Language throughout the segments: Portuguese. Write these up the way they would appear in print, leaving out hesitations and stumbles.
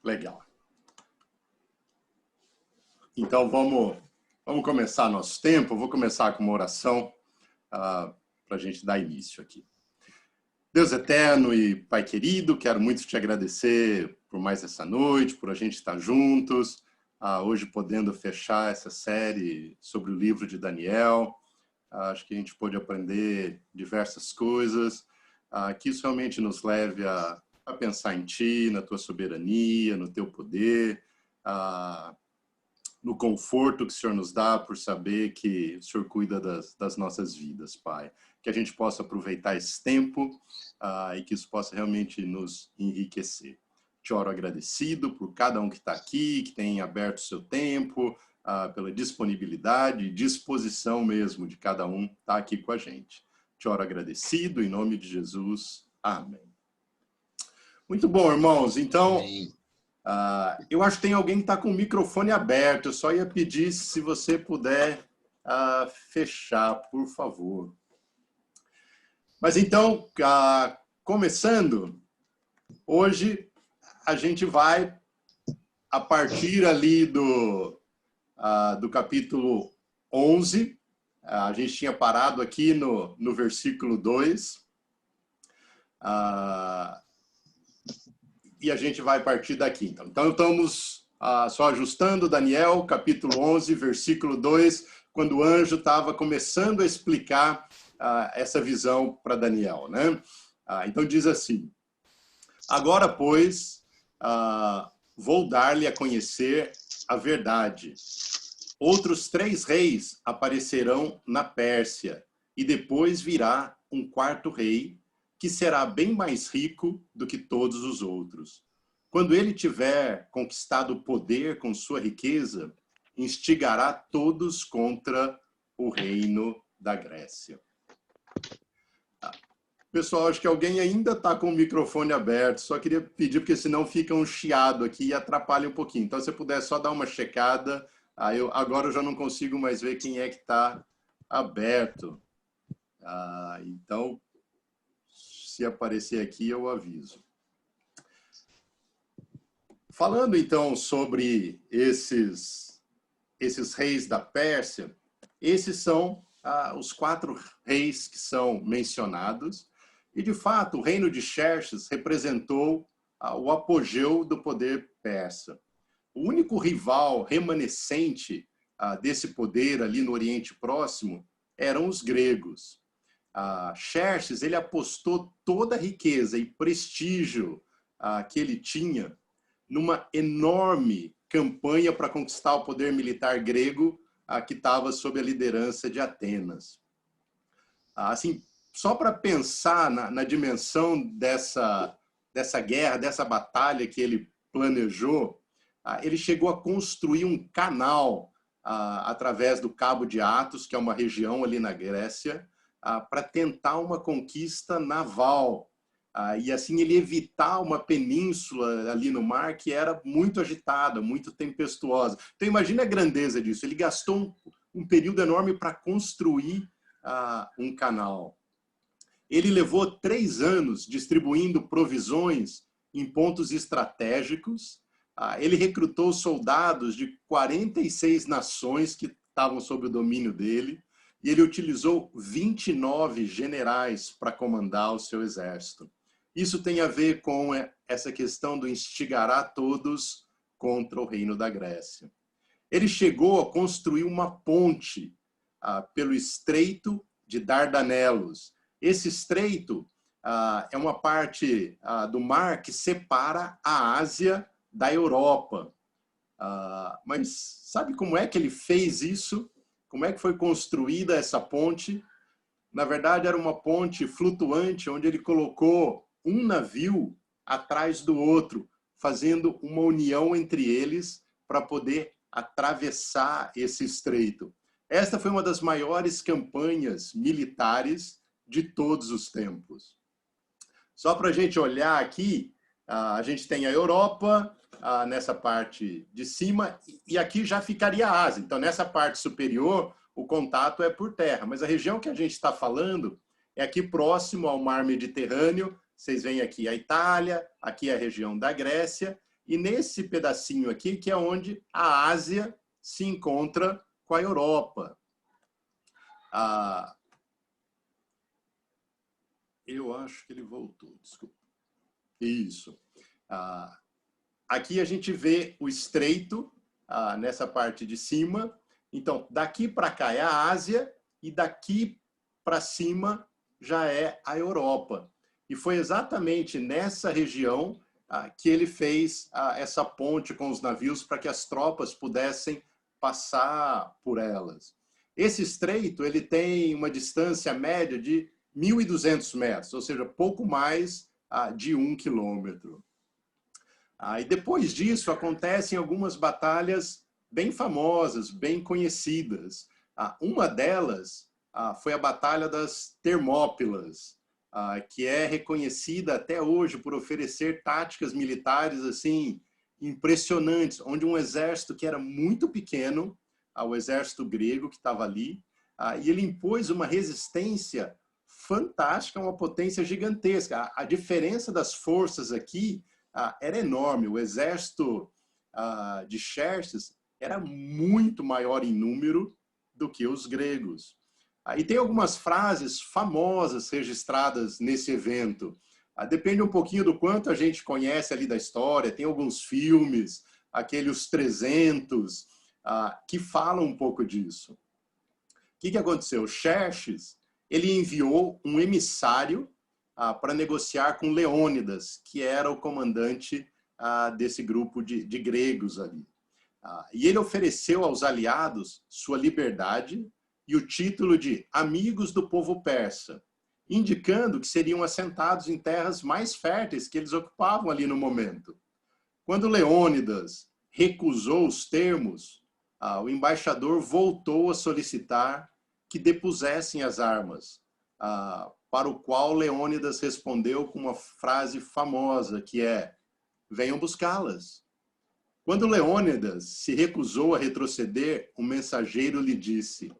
Legal. Então, vamos começar nosso tempo. Eu vou começar com uma oração para a gente dar início aqui. Deus eterno e Pai querido, quero muito te agradecer por mais essa noite, por a gente estar juntos, hoje podendo fechar essa série sobre o livro de Daniel. Acho que a gente pôde aprender diversas coisas, que isso realmente nos leve a pensar em Ti, na Tua soberania, no Teu poder, no conforto que o Senhor nos dá por saber que o Senhor cuida das nossas vidas, Pai. Que a gente possa aproveitar esse tempo e que isso possa realmente nos enriquecer. Te oro agradecido por cada um que está aqui, que tem aberto o seu tempo, pela disponibilidade e disposição mesmo de cada um estar aqui com a gente. Te oro agradecido, em nome de Jesus. Amém. Muito bom, irmãos. Então, eu acho que tem alguém que está com o microfone aberto. Eu só ia pedir se você puder fechar, por favor. Mas então, começando, hoje a gente vai, a partir ali do capítulo 11, a gente tinha parado aqui no versículo 2, e a gente vai partir daqui. Então estamos só ajustando Daniel, capítulo 11, versículo 2, quando o anjo estava começando a explicar essa visão para Daniel, né? Então diz assim: agora, pois, vou dar-lhe a conhecer a verdade. Outros 3 reis aparecerão na Pérsia, e depois virá um 4º rei, que será bem mais rico do que todos os outros. Quando ele tiver conquistado o poder com sua riqueza, instigará todos contra o reino da Grécia. Pessoal, acho que alguém ainda está com o microfone aberto. Só queria pedir, porque senão fica um chiado aqui e atrapalha um pouquinho. Então, se puder só dar uma checada. Agora eu já não consigo mais ver quem é que está aberto. Então, se aparecer aqui, eu aviso. Falando, então, sobre esses reis da Pérsia, esses são os 4 reis que são mencionados. E, de fato, o reino de Xerxes representou o apogeu do poder persa. O único rival remanescente desse poder ali no Oriente Próximo eram os gregos. Xerxes, ele apostou toda a riqueza e prestígio que ele tinha numa enorme campanha para conquistar o poder militar grego que estava sob a liderança de Atenas. Assim, só para pensar na dimensão dessa guerra, dessa batalha que ele planejou, ele chegou a construir um canal através do Cabo de Atos, que é uma região ali na Grécia, para tentar uma conquista naval. E assim ele evitar uma península ali no mar que era muito agitada, muito tempestuosa. Então imagine a grandeza disso. Ele gastou um período enorme para construir um canal. Ele levou 3 anos distribuindo provisões em pontos estratégicos. Ele recrutou soldados de 46 nações que estavam sob o domínio dele. E ele utilizou 29 generais para comandar o seu exército. Isso tem a ver com essa questão do instigará todos contra o reino da Grécia. Ele chegou a construir uma ponte pelo Estreito de Dardanelos. Esse estreito é uma parte do mar que separa a Ásia da Europa. Mas sabe como é que ele fez isso? Como é que foi construída essa ponte? Na verdade, era uma ponte flutuante, onde ele colocou um navio atrás do outro, fazendo uma união entre eles para poder atravessar esse estreito. Esta foi uma das maiores campanhas militares de todos os tempos. Só para a gente olhar aqui, a gente tem a Europa nessa parte de cima, e aqui já ficaria a Ásia. Então, nessa parte superior, o contato é por terra. Mas a região que a gente está falando é aqui próximo ao mar Mediterrâneo. Vocês veem aqui a Itália, aqui a região da Grécia, e nesse pedacinho aqui, que é onde a Ásia se encontra com a Europa. Eu acho que ele voltou, desculpa. Isso. Aqui a gente vê o estreito nessa parte de cima. Então, daqui para cá é a Ásia e daqui para cima já é a Europa. E foi exatamente nessa região que ele fez essa ponte com os navios para que as tropas pudessem passar por elas. Esse estreito ele tem uma distância média de 1.200 metros, ou seja, pouco mais de 1 quilômetro. E depois disso acontecem algumas batalhas bem famosas, bem conhecidas. Uma delas foi a Batalha das Termópilas, que é reconhecida até hoje por oferecer táticas militares assim impressionantes, onde um exército que era muito pequeno, o exército grego que estava ali, e ele impôs uma resistência fantástica, uma potência gigantesca. A diferença das forças aqui era enorme. O exército de Xerxes era muito maior em número do que os gregos. E tem algumas frases famosas registradas nesse evento. Depende um pouquinho do quanto a gente conhece ali da história. Tem alguns filmes, aquele Os 300, que falam um pouco disso. O que aconteceu? Xerxes, ele enviou um emissário para negociar com Leônidas, que era o comandante desse grupo de gregos ali. E ele ofereceu aos aliados sua liberdade e o título de amigos do povo persa, indicando que seriam assentados em terras mais férteis que eles ocupavam ali no momento. Quando Leônidas recusou os termos, o embaixador voltou a solicitar que depusessem as armas, para o qual Leônidas respondeu com uma frase famosa, que é: venham buscá-las. Quando Leônidas se recusou a retroceder, o mensageiro lhe disse: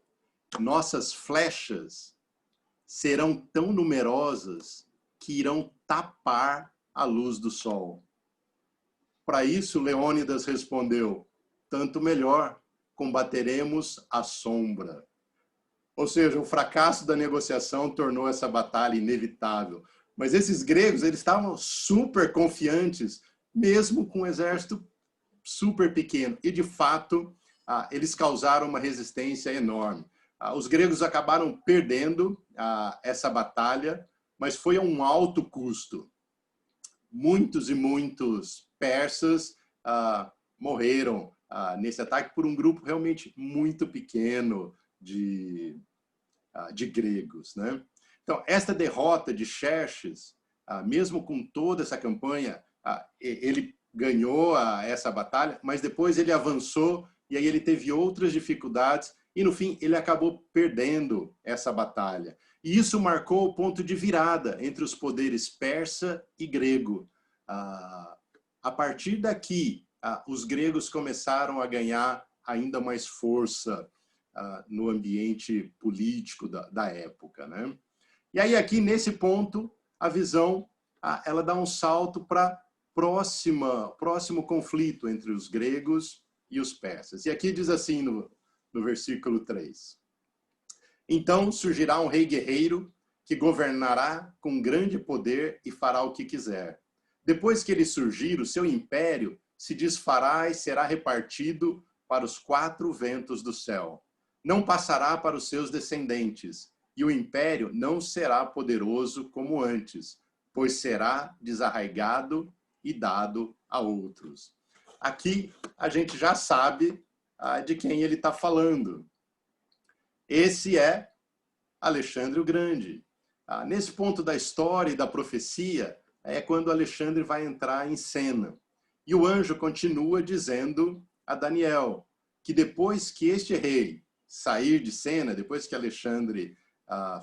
nossas flechas serão tão numerosas que irão tapar a luz do sol. Para isso, Leônidas respondeu: tanto melhor, combateremos à sombra. Ou seja, o fracasso da negociação tornou essa batalha inevitável. Mas esses gregos, eles estavam super confiantes, mesmo com um exército super pequeno. E, de fato, eles causaram uma resistência enorme. Os gregos acabaram perdendo essa batalha, mas foi a um alto custo. Muitos e muitos persas morreram nesse ataque por um grupo realmente muito pequeno de gregos, né? Então, esta derrota de Xerxes, mesmo com toda essa campanha, ele ganhou essa batalha, mas depois ele avançou e aí ele teve outras dificuldades e, no fim, ele acabou perdendo essa batalha. E isso marcou o ponto de virada entre os poderes persa e grego. A partir daqui, os gregos começaram a ganhar ainda mais força no ambiente político da época, né? E aí aqui nesse ponto a visão ela dá um salto para próximo conflito entre os gregos e os persas. E aqui diz assim no versículo 3: então surgirá um rei guerreiro que governará com grande poder e fará o que quiser. Depois que ele surgir, o seu império se desfará e será repartido para os 4 ventos do céu. Não passará para os seus descendentes, e o império não será poderoso como antes, pois será desarraigado e dado a outros. Aqui a gente já sabe de quem ele está falando. Esse é Alexandre o Grande. Nesse ponto da história e da profecia é quando Alexandre vai entrar em cena. E o anjo continua dizendo a Daniel que depois que este rei sair de cena, depois que Alexandre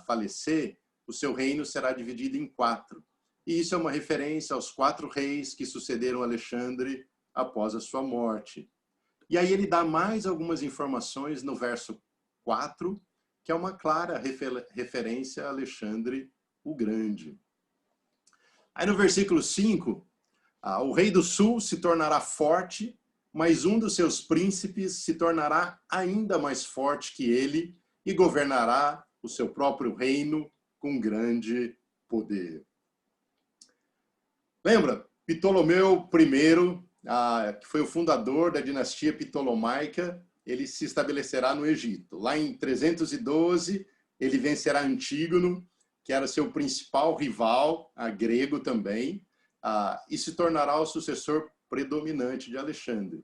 falecer, o seu reino será dividido em 4. E isso é uma referência aos 4 reis que sucederam Alexandre após a sua morte. E aí ele dá mais algumas informações no verso 4, que é uma clara referência a Alexandre o Grande. Aí no versículo 5, O rei do sul se tornará forte, mas um dos seus príncipes se tornará ainda mais forte que ele e governará o seu próprio reino com grande poder. Lembra? Ptolomeu I, que foi o fundador da dinastia ptolomaica, ele se estabelecerá no Egito. Lá em 312, ele vencerá Antígono, que era seu principal rival, grego também, e se tornará o sucessor predominante de Alexandre.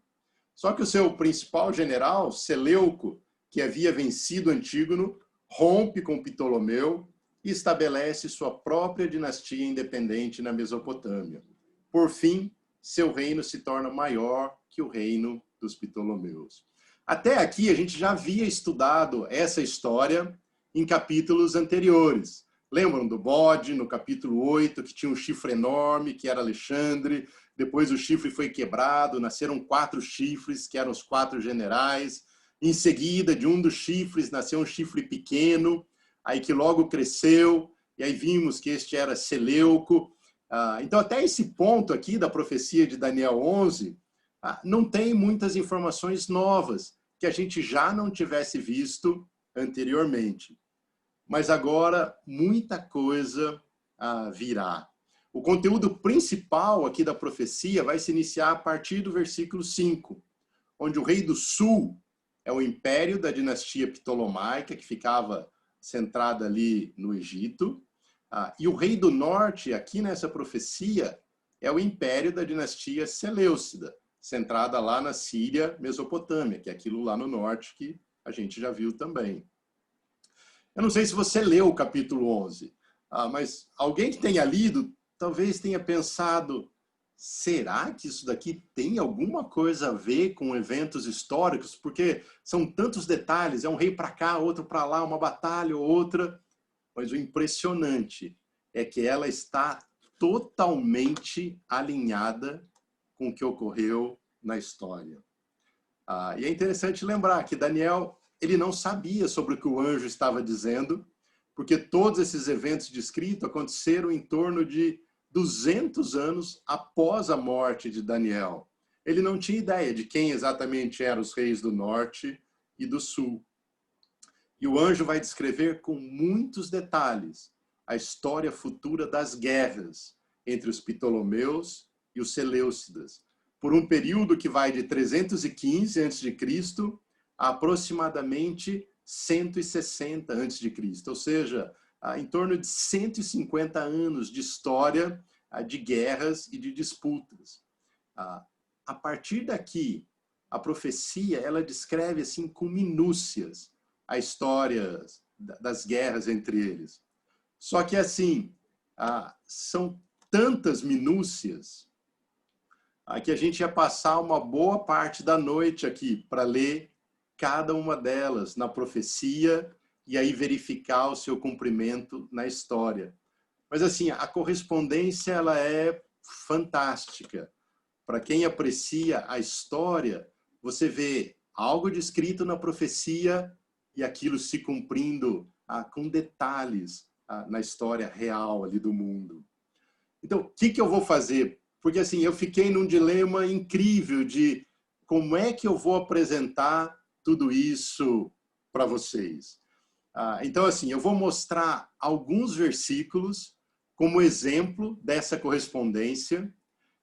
Só que o seu principal general, Seleuco, que havia vencido Antígono, rompe com Ptolomeu e estabelece sua própria dinastia independente na Mesopotâmia. Por fim, seu reino se torna maior que o reino dos Ptolomeus. Até aqui, a gente já havia estudado essa história em capítulos anteriores. Lembram do bode, no capítulo 8, que tinha um chifre enorme, que era Alexandre. Depois o chifre foi quebrado, nasceram 4 chifres, que eram os 4 generais. Em seguida, de um dos chifres, nasceu um chifre pequeno, aí que logo cresceu, e aí vimos que este era Seleuco. Então, até esse ponto aqui da profecia de Daniel 11, não tem muitas informações novas que a gente já não tivesse visto anteriormente. Mas agora, muita coisa virá. O conteúdo principal aqui da profecia vai se iniciar a partir do versículo 5, onde o rei do sul é o império da dinastia ptolomaica, que ficava centrada ali no Egito, e o rei do norte, aqui nessa profecia, é o império da dinastia Seleucida, centrada lá na Síria, Mesopotâmia, que é aquilo lá no norte que a gente já viu também. Eu não sei se você leu o capítulo 11, mas alguém que tenha lido, talvez tenha pensado, será que isso daqui tem alguma coisa a ver com eventos históricos? Porque são tantos detalhes, é um rei para cá, outro para lá, uma batalha ou outra. Mas o impressionante é que ela está totalmente alinhada com o que ocorreu na história. E é interessante lembrar que Daniel, ele não sabia sobre o que o anjo estava dizendo, porque todos esses eventos descritos aconteceram em torno de 200 anos após a morte de Daniel. Ele não tinha ideia de quem exatamente eram os reis do norte e do sul. E o anjo vai descrever com muitos detalhes a história futura das guerras entre os Ptolomeus e os Seleucidas, por um período que vai de 315 a.C. a aproximadamente 160 a.C., ou seja, em torno de 150 anos de história de guerras e de disputas. A partir daqui, a profecia ela descreve assim com minúcias a história das guerras entre eles. Só que assim, são tantas minúcias que a gente ia passar uma boa parte da noite aqui para ler cada uma delas na profecia e aí verificar o seu cumprimento na história. Mas assim, a correspondência ela é fantástica. Para quem aprecia a história, você vê algo descrito na profecia e aquilo se cumprindo com detalhes na história real ali do mundo. Então, o que eu vou fazer? Porque assim, eu fiquei num dilema incrível de como é que eu vou apresentar tudo isso para vocês. Então, assim, eu vou mostrar alguns versículos como exemplo dessa correspondência,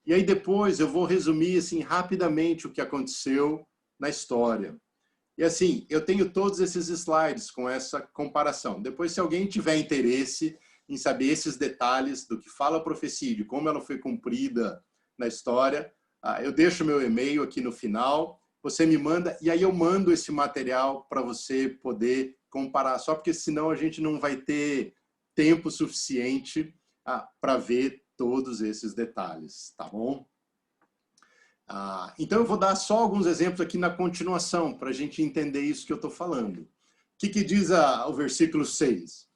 e aí depois eu vou resumir assim rapidamente o que aconteceu na história. E assim, eu tenho todos esses slides com essa comparação. Depois, se alguém tiver interesse em saber esses detalhes do que fala a profecia, de como ela foi cumprida na história, eu deixo meu e-mail aqui no final, você me manda, e aí eu mando esse material para você poder comparar, só porque senão a gente não vai ter tempo suficiente para ver todos esses detalhes, tá bom? Então eu vou dar só alguns exemplos aqui na continuação, para a gente entender isso que eu estou falando. O que diz o versículo 6?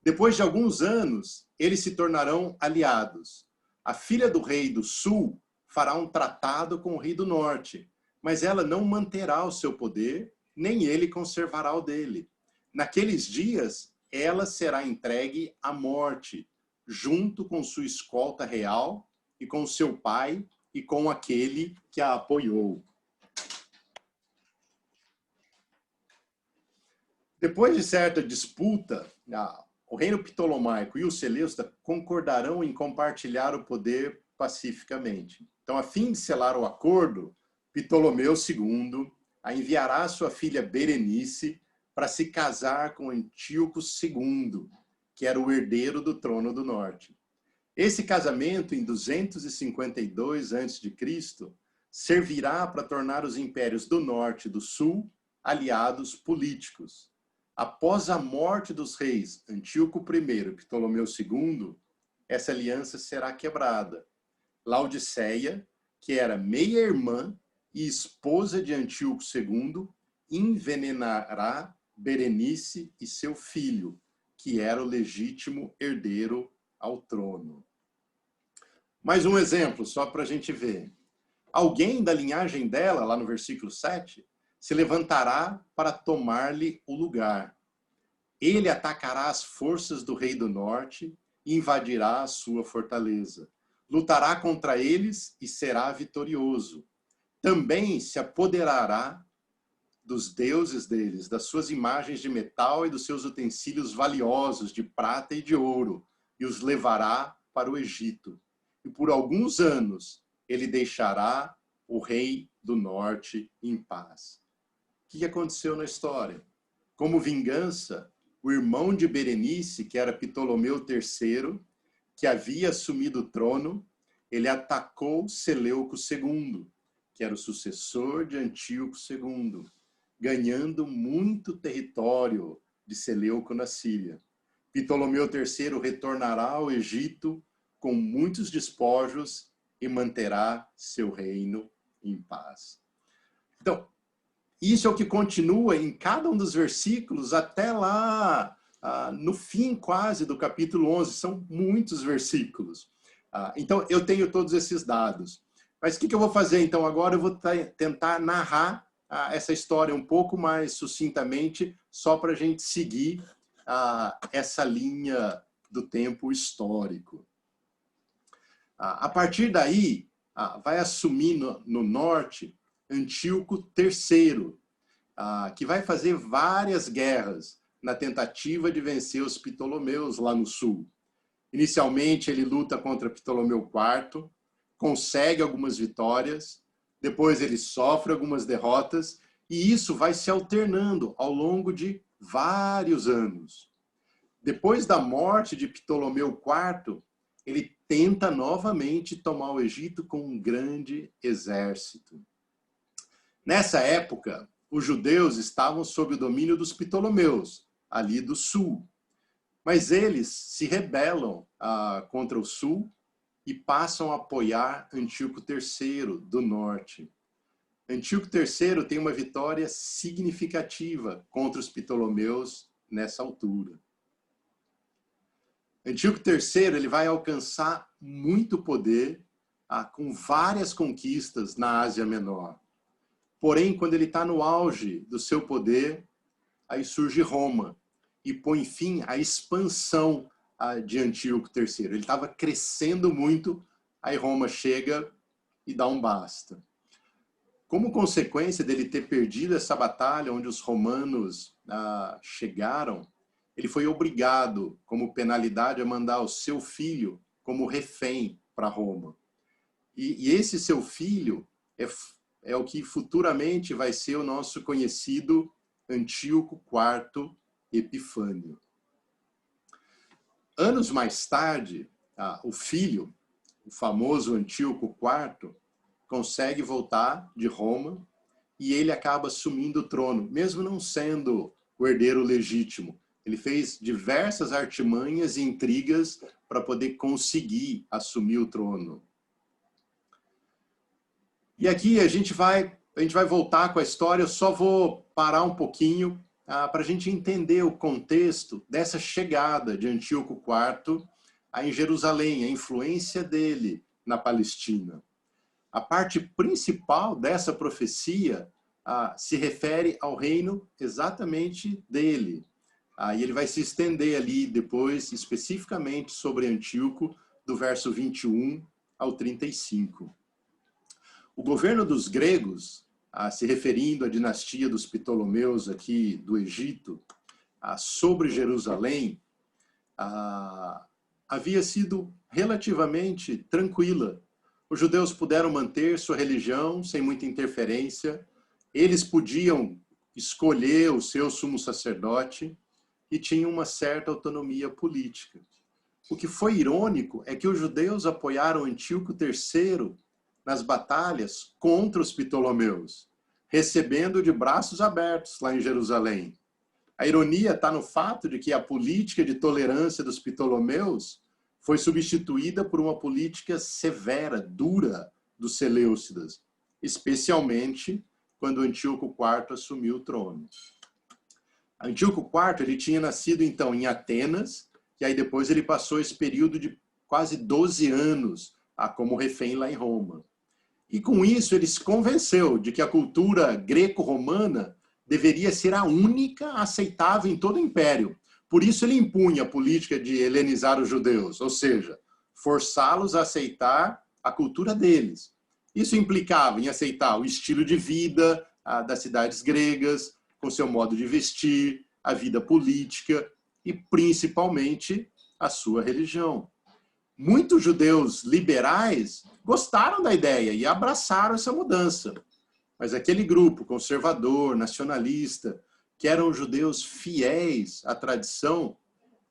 Depois de alguns anos, eles se tornarão aliados. A filha do rei do sul fará um tratado com o rei do norte, mas ela não manterá o seu poder, nem ele conservará o dele. Naqueles dias, ela será entregue à morte, junto com sua escolta real e com seu pai e com aquele que a apoiou. Depois de certa disputa, o reino ptolomaico e o seleucida concordarão em compartilhar o poder pacificamente. Então, a fim de selar o acordo, Ptolomeu II enviará sua filha Berenice para se casar com Antíoco II, que era o herdeiro do trono do norte. Esse casamento, em 252 a.C., servirá para tornar os impérios do norte e do sul aliados políticos. Após a morte dos reis Antíoco I e Ptolomeu II, essa aliança será quebrada. Laodiceia, que era meia-irmã e esposa de Antíoco II, envenenará Berenice e seu filho, que era o legítimo herdeiro ao trono. Mais um exemplo, só para a gente ver. Alguém da linhagem dela, lá no versículo 7, se levantará para tomar-lhe o lugar. Ele atacará as forças do rei do norte e invadirá a sua fortaleza. Lutará contra eles e será vitorioso. Também se apoderará dos deuses deles, das suas imagens de metal e dos seus utensílios valiosos de prata e de ouro, e os levará para o Egito. E por alguns anos ele deixará o rei do norte em paz. O que aconteceu na história? Como vingança, o irmão de Berenice, que era Ptolomeu III, que havia assumido o trono, ele atacou Seleuco II, que era o sucessor de Antíoco II, ganhando muito território de Seleuco na Síria. Ptolomeu III retornará ao Egito com muitos despojos e manterá seu reino em paz. Então, isso é o que continua em cada um dos versículos até lá no fim quase do capítulo 11. São muitos versículos. Então, eu tenho todos esses dados. Mas o que eu vou fazer então agora? Eu vou tentar narrar essa história um pouco mais sucintamente, só para a gente seguir essa linha do tempo histórico. A partir daí, vai assumir no norte Antíoco III, que vai fazer várias guerras na tentativa de vencer os Ptolomeus lá no sul. Inicialmente, ele luta contra Ptolomeu IV, consegue algumas vitórias, depois ele sofre algumas derrotas, e isso vai se alternando ao longo de vários anos. Depois da morte de Ptolomeu IV, ele tenta novamente tomar o Egito com um grande exército. Nessa época, os judeus estavam sob o domínio dos Ptolomeus, ali do sul. Mas eles se rebelam contra o sul e passam a apoiar Antíoco III do norte. Antíoco III tem uma vitória significativa contra os Ptolomeus nessa altura. Antíoco III ele vai alcançar muito poder com várias conquistas na Ásia Menor. Porém, quando ele está no auge do seu poder, aí surge Roma e põe fim à expansão de Antíoco III. Ele estava crescendo muito, aí Roma chega e dá um basta. Como consequência dele ter perdido essa batalha onde os romanos chegaram, ele foi obrigado, como penalidade, a mandar o seu filho como refém para Roma. E esse seu filho é o que futuramente vai ser o nosso conhecido Antíoco IV Epifânio. Anos mais tarde, o filho, o famoso Antíoco IV, consegue voltar de Roma e ele acaba assumindo o trono, mesmo não sendo o herdeiro legítimo. Ele fez diversas artimanhas e intrigas para poder conseguir assumir o trono. E aqui a gente vai voltar com a história, eu só vou parar um pouquinho para a gente entender o contexto dessa chegada de Antíoco IV em Jerusalém, a influência dele na Palestina. A parte principal dessa profecia se refere ao reino exatamente dele. E ele vai se estender ali depois, especificamente sobre Antíoco, do verso 21 ao 35. O governo dos gregos, se referindo à dinastia dos Ptolomeus aqui do Egito, sobre Jerusalém, havia sido relativamente tranquila. Os judeus puderam manter sua religião sem muita interferência, eles podiam escolher o seu sumo sacerdote e tinham uma certa autonomia política. O que foi irônico é que os judeus apoiaram Antíoco III nas batalhas contra os Ptolomeus, recebendo de braços abertos lá em Jerusalém. A ironia está no fato de que a política de tolerância dos Ptolomeus foi substituída por uma política severa, dura, dos Seleucidas, especialmente quando Antíoco IV assumiu o trono. Antíoco IV ele tinha nascido, então, em Atenas, e aí depois ele passou esse período de quase 12 anos como refém lá em Roma. E com isso ele se convenceu de que a cultura greco-romana deveria ser a única aceitável em todo o império. Por isso ele impunha a política de helenizar os judeus, ou seja, forçá-los a aceitar a cultura deles. Isso implicava em aceitar o estilo de vida das cidades gregas, com seu modo de vestir, a vida política e, principalmente, a sua religião. Muitos judeus liberais gostaram da ideia e abraçaram essa mudança. Mas aquele grupo conservador, nacionalista, que eram judeus fiéis à tradição,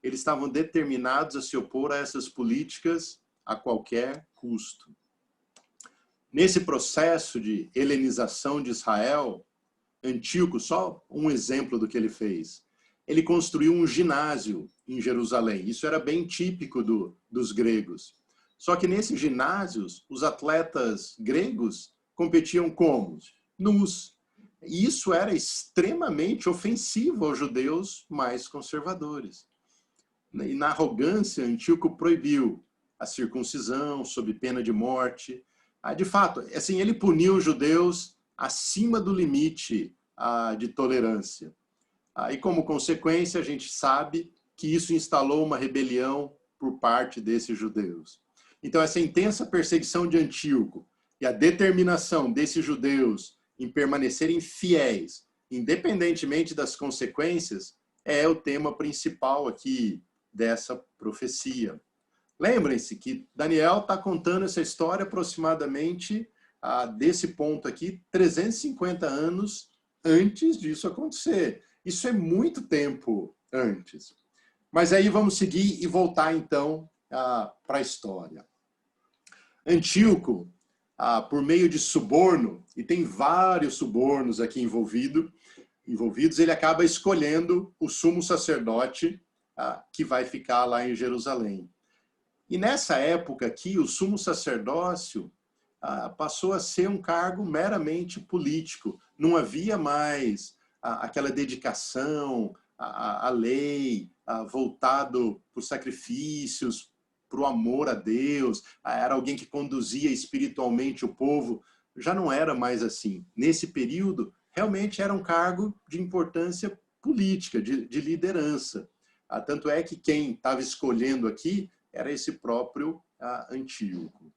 eles estavam determinados a se opor a essas políticas a qualquer custo. Nesse processo de helenização de Israel, Antíoco, só um exemplo do que ele fez, ele construiu um ginásio em Jerusalém. Isso era bem típico dos gregos. Só que nesses ginásios, os atletas gregos competiam como? Nus. E isso era extremamente ofensivo aos judeus mais conservadores. E na arrogância, Antíoco proibiu a circuncisão sob pena de morte. De fato, assim, ele puniu os judeus acima do limite de tolerância. E como consequência, a gente sabe que isso instalou uma rebelião por parte desses judeus. Então, essa intensa perseguição de Antíoco e a determinação desses judeus em permanecerem fiéis, independentemente das consequências, é o tema principal aqui dessa profecia. Lembrem-se que Daniel está contando essa história aproximadamente desse ponto aqui, 350 anos antes disso acontecer. Isso é muito tempo antes. Mas aí vamos seguir e voltar então para a história. Antíoco, por meio de suborno, e tem vários subornos aqui envolvidos, ele acaba escolhendo o sumo sacerdote que vai ficar lá em Jerusalém. E nessa época aqui, o sumo sacerdócio passou a ser um cargo meramente político. Não havia mais aquela dedicação à lei, voltado para os sacrifícios, para o amor a Deus. Era alguém que conduzia espiritualmente o povo. Já não era mais assim. Nesse período, realmente era um cargo de importância política, de liderança. Tanto é que quem estava escolhendo aqui era esse próprio Antíoco.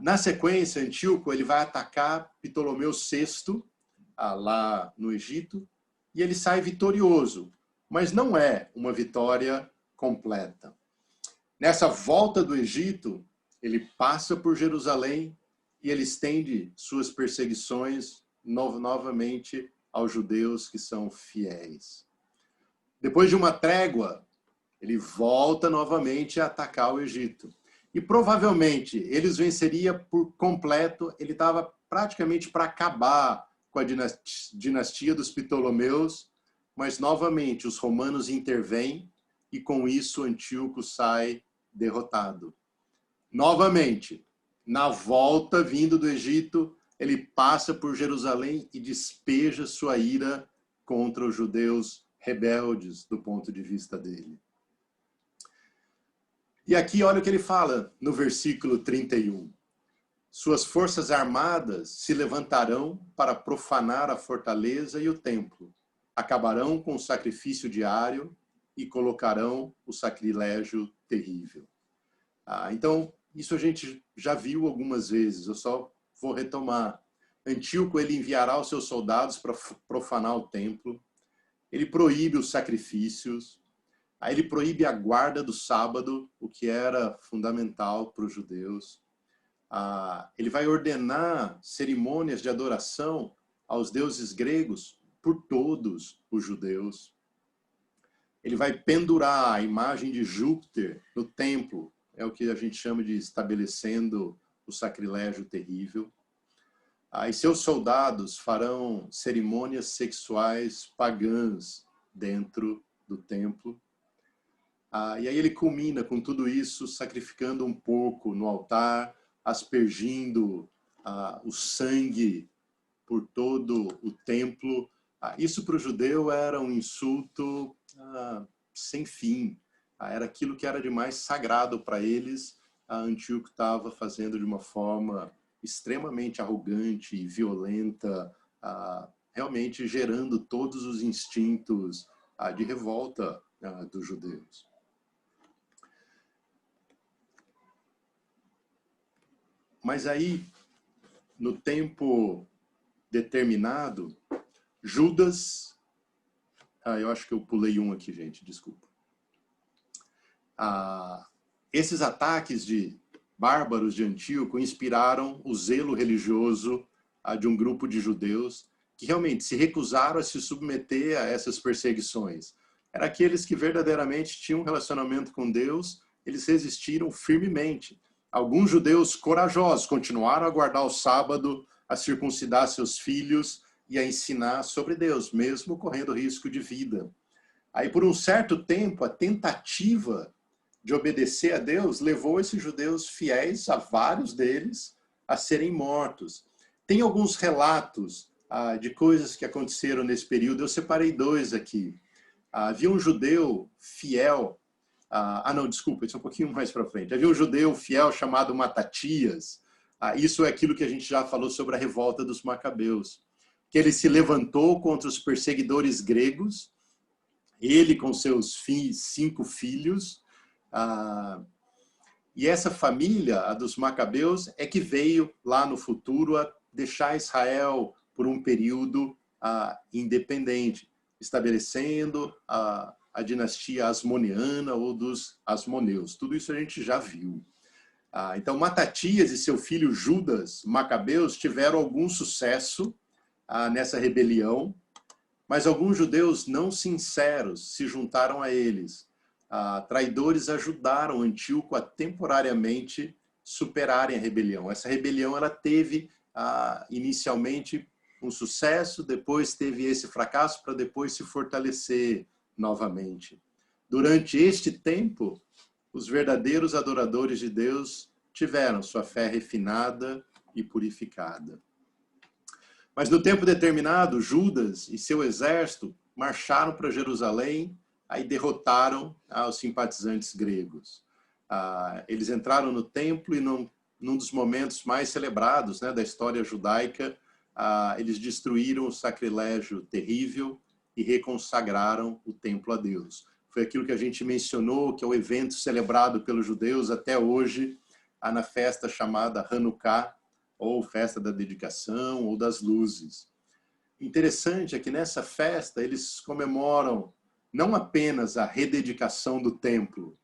Na sequência, Antíoco ele vai atacar Ptolomeu VI, lá no Egito, e ele sai vitorioso, mas não é uma vitória completa. Nessa volta do Egito, ele passa por Jerusalém e ele estende suas perseguições novamente aos judeus que são fiéis. Depois de uma trégua, ele volta novamente a atacar o Egito. E provavelmente eles venceria por completo, ele estava praticamente para acabar com a dinastia dos Ptolomeus, mas novamente os romanos intervêm e com isso Antíoco sai derrotado. Novamente, na volta vindo do Egito, ele passa por Jerusalém e despeja sua ira contra os judeus rebeldes do ponto de vista dele. E aqui olha o que ele fala no versículo 31. Suas forças armadas se levantarão para profanar a fortaleza e o templo. Acabarão com o sacrifício diário e colocarão o sacrilégio terrível. Então, Isso a gente já viu algumas vezes, eu só vou retomar. Antíoco, ele enviará os seus soldados para profanar o templo, ele proíbe os sacrifícios, aí ele proíbe a guarda do sábado, o que era fundamental para os judeus. Ele vai ordenar cerimônias de adoração aos deuses gregos por todos os judeus. Ele vai pendurar a imagem de Júpiter no templo, é o que a gente chama de estabelecendo o sacrilégio terrível. E seus soldados farão cerimônias sexuais pagãs dentro do templo. E aí ele culmina com tudo isso, sacrificando um porco no altar, aspergindo o sangue por todo o templo. Isso para o judeu era um insulto sem fim. Era aquilo que era de mais sagrado para eles. Antíoco estava fazendo de uma forma extremamente arrogante e violenta, realmente gerando todos os instintos de revolta dos judeus. Mas aí, no tempo determinado, Judas... eu acho que eu pulei um aqui, gente, desculpa. Esses ataques bárbaros de Antíoco inspiraram o zelo religioso de um grupo de judeus que realmente se recusaram a se submeter a essas perseguições. Eram aqueles que verdadeiramente tinham um relacionamento com Deus, eles resistiram firmemente. Alguns judeus corajosos continuaram a guardar o sábado, a circuncidar seus filhos e a ensinar sobre Deus, mesmo correndo risco de vida. Aí, por um certo tempo, a tentativa de obedecer a Deus levou esses judeus fiéis, a vários deles, a serem mortos. Tem alguns relatos de coisas que aconteceram nesse período, eu separei dois aqui. Havia um judeu fiel, não, desculpa, isso é um pouquinho mais para frente. Havia um judeu fiel chamado Matatias. Isso é aquilo que a gente já falou sobre a revolta dos Macabeus, que ele se levantou contra os perseguidores gregos, ele com seus 5 filhos, e essa família, a dos Macabeus, é que veio lá no futuro a deixar Israel por um período independente, estabelecendo a dinastia asmoneana ou dos asmoneus. Tudo isso a gente já viu. Então, Matatias e seu filho Judas Macabeus tiveram algum sucesso nessa rebelião, mas alguns judeus não sinceros se juntaram a eles. Traidores ajudaram Antíoco a temporariamente superarem a rebelião. Essa rebelião ela teve inicialmente um sucesso, depois teve esse fracasso para depois se fortalecer novamente. Durante este tempo, os verdadeiros adoradores de Deus tiveram sua fé refinada e purificada. Mas no tempo determinado, Judas e seu exército marcharam para Jerusalém, aí derrotaram os simpatizantes gregos. Eles entraram no templo e num dos momentos mais celebrados da história judaica, eles destruíram o sacrilégio terrível e reconsagraram o templo a Deus. Foi aquilo que a gente mencionou, que é o evento celebrado pelos judeus até hoje, na festa chamada Hanukkah, ou festa da dedicação, ou das luzes. Interessante é que nessa festa eles comemoram não apenas a rededicação do templo,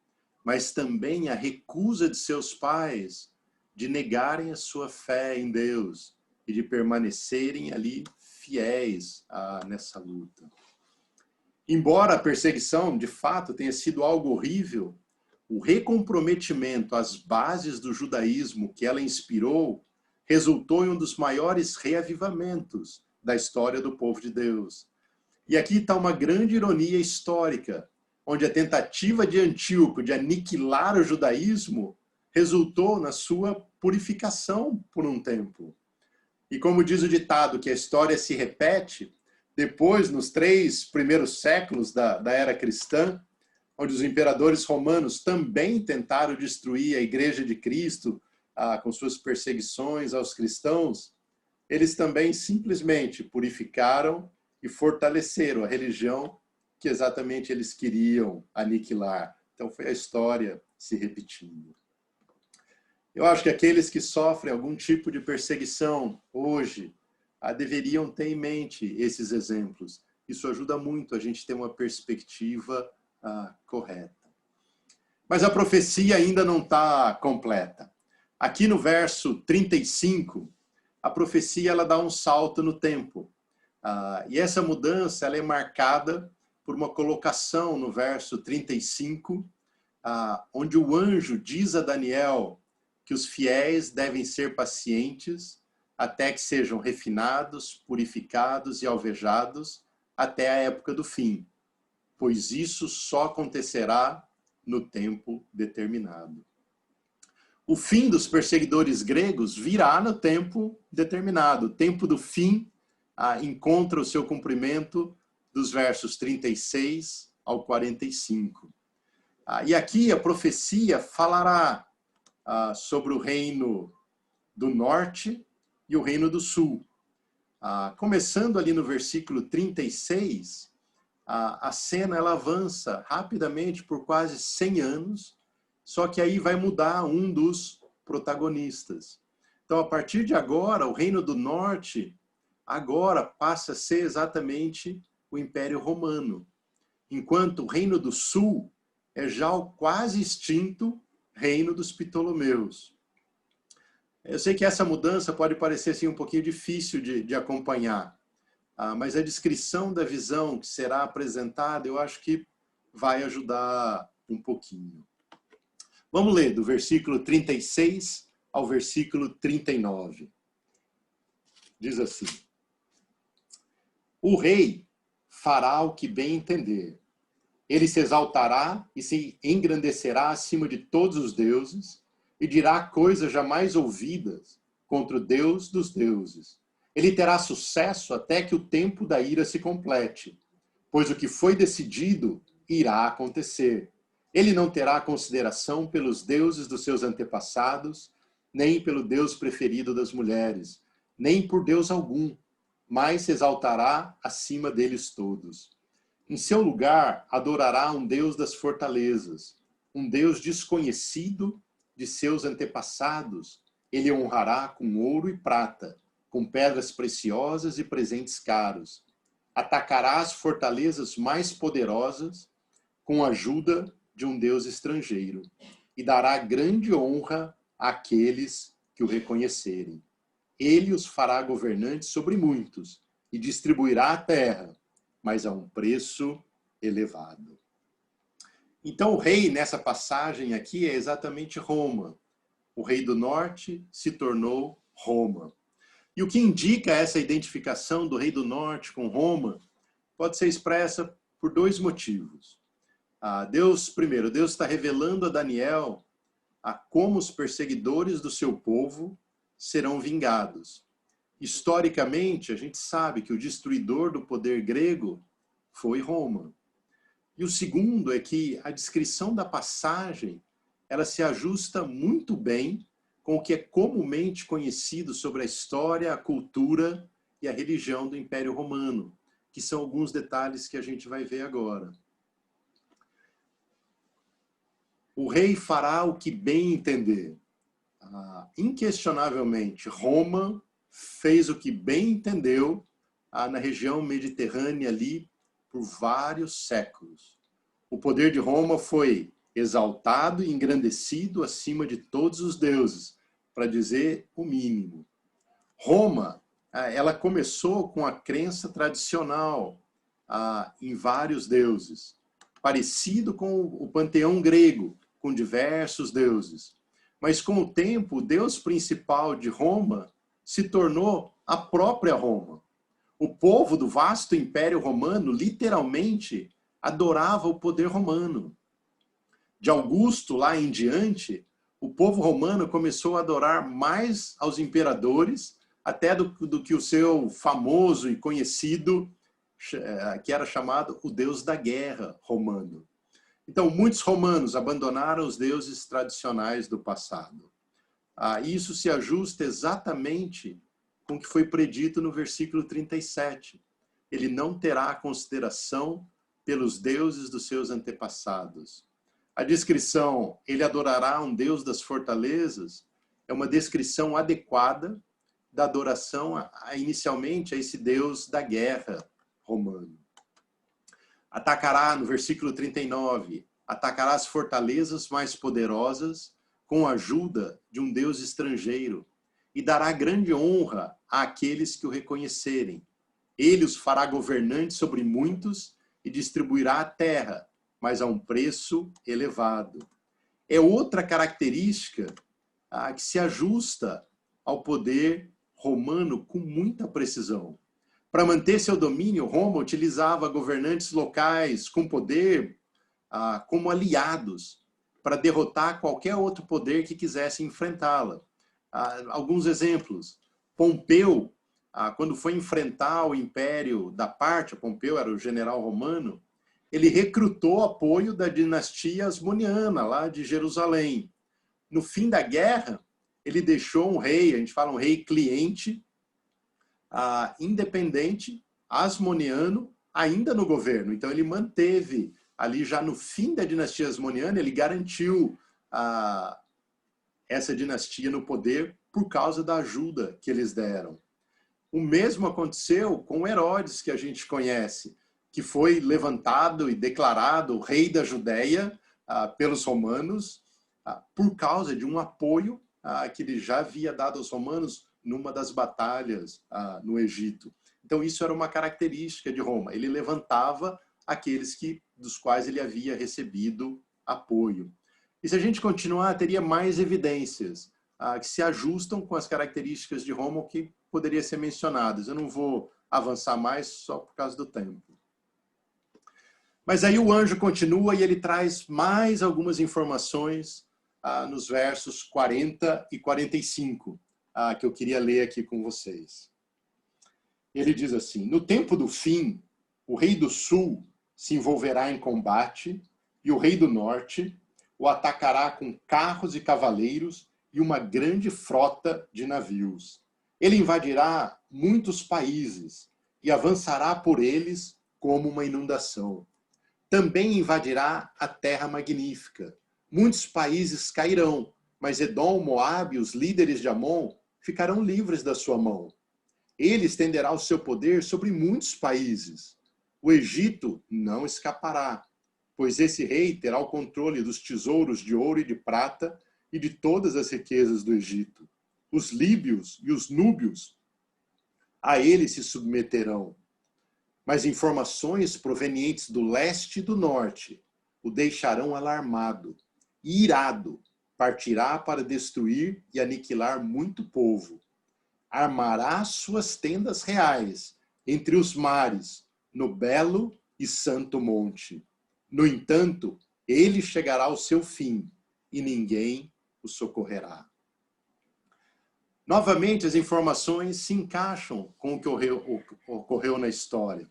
mas também a recusa de seus pais de negarem a sua fé em Deus e de permanecerem ali fiéis nessa luta. Embora a perseguição, de fato, tenha sido algo horrível, o recomprometimento às bases do judaísmo que ela inspirou resultou em um dos maiores reavivamentos da história do povo de Deus. E aqui está uma grande ironia histórica, onde a tentativa de Antíoco de aniquilar o judaísmo resultou na sua purificação por um tempo. E como diz o ditado que a história se repete, depois, nos 3 primeiros séculos da era cristã, onde os imperadores romanos também tentaram destruir a Igreja de Cristo com suas perseguições aos cristãos, eles também simplesmente purificaram e fortaleceram a religião que exatamente eles queriam aniquilar. Então foi a história se repetindo. Eu acho que aqueles que sofrem algum tipo de perseguição hoje deveriam ter em mente esses exemplos. Isso ajuda muito a gente ter uma perspectiva correta. Mas a profecia ainda não está completa. Aqui no verso 35, a profecia ela dá um salto no tempo. E essa mudança ela é marcada por uma colocação no verso 35, onde o anjo diz a Daniel que os fiéis devem ser pacientes até que sejam refinados, purificados e alvejados até a época do fim, pois isso só acontecerá no tempo determinado. O fim dos perseguidores gregos virá no tempo determinado. O tempo do fim encontra o seu cumprimento dos versos 36 ao 45. E aqui a profecia falará sobre o reino do norte e o reino do sul. Começando ali no versículo 36, a cena ela avança rapidamente por quase 100 anos, só que aí vai mudar um dos protagonistas. Então, a partir de agora, o reino do norte agora passa a ser exatamente o Império Romano, enquanto o reino do sul é já o quase extinto reino dos Ptolomeus. Eu sei que essa mudança pode parecer assim, um pouquinho difícil de acompanhar, mas a descrição da visão que será apresentada, eu acho que vai ajudar um pouquinho. Vamos ler do versículo 36 ao versículo 39. Diz assim: o rei fará o que bem entender. Ele se exaltará e se engrandecerá acima de todos os deuses e dirá coisas jamais ouvidas contra o Deus dos deuses. Ele terá sucesso até que o tempo da ira se complete, pois o que foi decidido irá acontecer. Ele não terá consideração pelos deuses dos seus antepassados, nem pelo Deus preferido das mulheres, nem por Deus algum, mas se exaltará acima deles todos. Em seu lugar, adorará um Deus das fortalezas, um Deus desconhecido de seus antepassados. Ele honrará com ouro e prata, com pedras preciosas e presentes caros. Atacará as fortalezas mais poderosas com a ajuda de um Deus estrangeiro e dará grande honra àqueles que o reconhecerem. Ele os fará governantes sobre muitos e distribuirá a terra, mas a um preço elevado. Então, o rei, nessa passagem aqui, é exatamente Roma. O rei do norte se tornou Roma. E o que indica essa identificação do rei do norte com Roma pode ser expressa por dois motivos. Deus está revelando a Daniel como os perseguidores do seu povo serão vingados. Historicamente, a gente sabe que o destruidor do poder grego foi Roma. E o segundo é que a descrição da passagem, ela se ajusta muito bem com o que é comumente conhecido sobre a história, a cultura e a religião do Império Romano, que são alguns detalhes que a gente vai ver agora. O rei fará o que bem entender. Inquestionavelmente, Roma fez o que bem entendeu na região mediterrânea ali por vários séculos. O poder de Roma foi exaltado e engrandecido acima de todos os deuses, para dizer o mínimo. Roma, ela começou com a crença tradicional em vários deuses, parecido com o panteão grego, com diversos deuses. Mas com o tempo, o deus principal de Roma se tornou a própria Roma. O povo do vasto Império Romano literalmente adorava o poder romano. De Augusto lá em diante, o povo romano começou a adorar mais aos imperadores, até do que o seu famoso e conhecido, que era chamado o deus da guerra romano. Então, muitos romanos abandonaram os deuses tradicionais do passado. Isso se ajusta exatamente com o que foi predito no versículo 37. Ele não terá consideração pelos deuses dos seus antepassados. A descrição, ele adorará um Deus das fortalezas, é uma descrição adequada da adoração inicialmente a esse Deus da guerra romano. Atacará, no versículo 39, atacará as fortalezas mais poderosas com a ajuda de um Deus estrangeiro e dará grande honra àqueles que o reconhecerem. Ele os fará governantes sobre muitos e distribuirá a terra, mas a um preço elevado. É outra característica que se ajusta ao poder romano com muita precisão. Para manter seu domínio, Roma utilizava governantes locais com poder como aliados para derrotar qualquer outro poder que quisesse enfrentá-la. Alguns exemplos. Pompeu, quando foi enfrentar o império da Pártia, Pompeu era o general romano, ele recrutou apoio da dinastia Asmoniana, lá de Jerusalém. No fim da guerra, ele deixou um rei, a gente fala um rei cliente, independente, asmoniano, ainda no governo. Então ele manteve, ali já no fim da dinastia asmoniana, ele garantiu essa dinastia no poder por causa da ajuda que eles deram. O mesmo aconteceu com Herodes, que a gente conhece, que foi levantado e declarado rei da Judéia pelos romanos por causa de um apoio que ele já havia dado aos romanos numa das batalhas no Egito. Então isso era uma característica de Roma. Ele levantava aqueles dos quais ele havia recebido apoio. E se a gente continuar, teria mais evidências que se ajustam com as características de Roma que poderia ser mencionadas. Eu não vou avançar mais só por causa do tempo. Mas aí o anjo continua e ele traz mais algumas informações nos versos 40 e 45, que eu queria ler aqui com vocês. Ele diz assim: no tempo do fim, o rei do sul se envolverá em combate e o rei do norte o atacará com carros e cavaleiros e uma grande frota de navios. Ele invadirá muitos países e avançará por eles como uma inundação. Também invadirá a terra magnífica. Muitos países cairão, mas Edom, Moabe e os líderes de Amon ficarão livres da sua mão. Ele estenderá o seu poder sobre muitos países. O Egito não escapará, pois esse rei terá o controle dos tesouros de ouro e de prata e de todas as riquezas do Egito. Os líbios e os núbios a ele se submeterão. Mas informações provenientes do leste e do norte o deixarão alarmado e irado. Partirá para destruir e aniquilar muito povo. Armará suas tendas reais entre os mares, no belo e santo monte. No entanto, ele chegará ao seu fim e ninguém o socorrerá. Novamente, as informações se encaixam com o que ocorreu na história.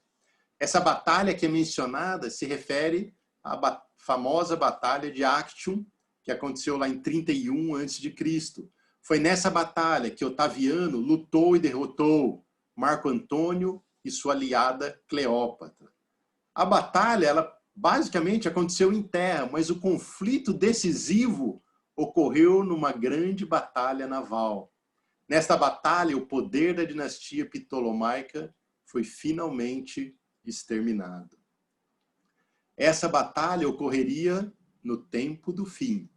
Essa batalha que é mencionada se refere à famosa batalha de Actium, que aconteceu lá em 31 a.C. Foi nessa batalha que Otaviano lutou e derrotou Marco Antônio e sua aliada Cleópatra. A batalha, ela basicamente aconteceu em terra, mas o conflito decisivo ocorreu numa grande batalha naval. Nesta batalha, o poder da dinastia ptolomaica foi finalmente exterminado. Essa batalha ocorreria no tempo do fim.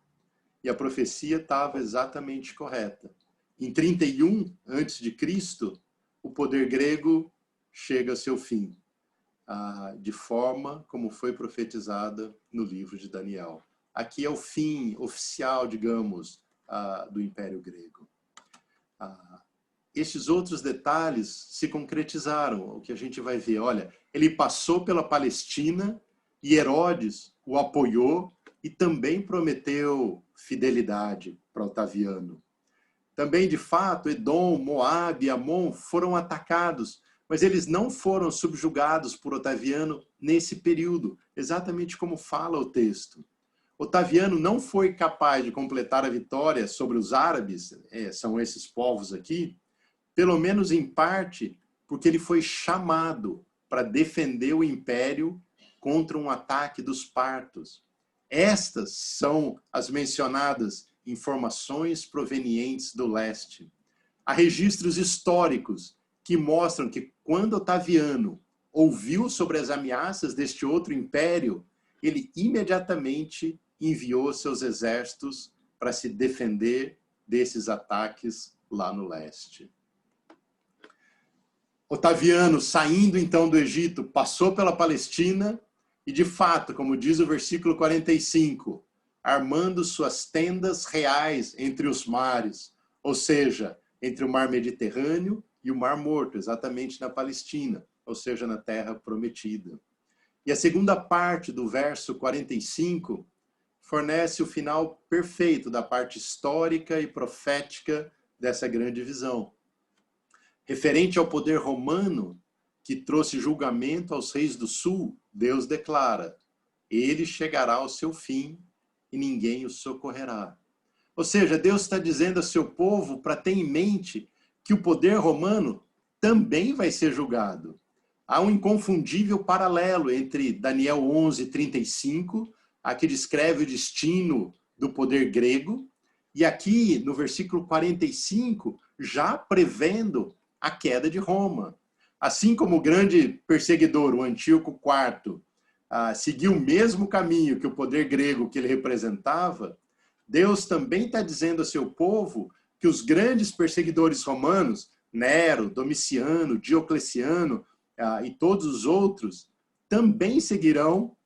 E a profecia estava exatamente correta. Em 31 a.C., o poder grego chega a seu fim, de forma como foi profetizada no livro de Daniel. Aqui é o fim oficial, digamos, do Império Grego. Estes outros detalhes se concretizaram, o que a gente vai ver. Olha, ele passou pela Palestina e Herodes o apoiou e também prometeu fidelidade para Otaviano. Também, de fato, Edom, Moabe e Amon foram atacados, mas eles não foram subjugados por Otaviano nesse período, exatamente como fala o texto. Otaviano não foi capaz de completar a vitória sobre os árabes, são esses povos aqui, pelo menos em parte, porque ele foi chamado para defender o império contra um ataque dos partos. Estas são as mencionadas informações provenientes do leste. Há registros históricos que mostram que quando Otaviano ouviu sobre as ameaças deste outro império, ele imediatamente enviou seus exércitos para se defender desses ataques lá no leste. Otaviano, saindo então do Egito, passou pela Palestina e, de fato, como diz o versículo 45, armando suas tendas reais entre os mares, ou seja, entre o mar Mediterrâneo e o Mar Morto, exatamente na Palestina, ou seja, na Terra Prometida. E a segunda parte do verso 45 fornece o final perfeito da parte histórica e profética dessa grande visão. Referente ao poder romano, que trouxe julgamento aos reis do sul, Deus declara: ele chegará ao seu fim e ninguém o socorrerá. Ou seja, Deus está dizendo a seu povo para ter em mente que o poder romano também vai ser julgado. Há um inconfundível paralelo entre Daniel 11:35, a que descreve o destino do poder grego, e aqui no versículo 45, já prevendo a queda de Roma. Assim como o grande perseguidor, o Antíoco IV, seguiu o mesmo caminho que o poder grego que ele representava, Deus também está dizendo a seu povo que os grandes perseguidores romanos, Nero, Domiciano, Diocleciano e todos os outros, também seguirão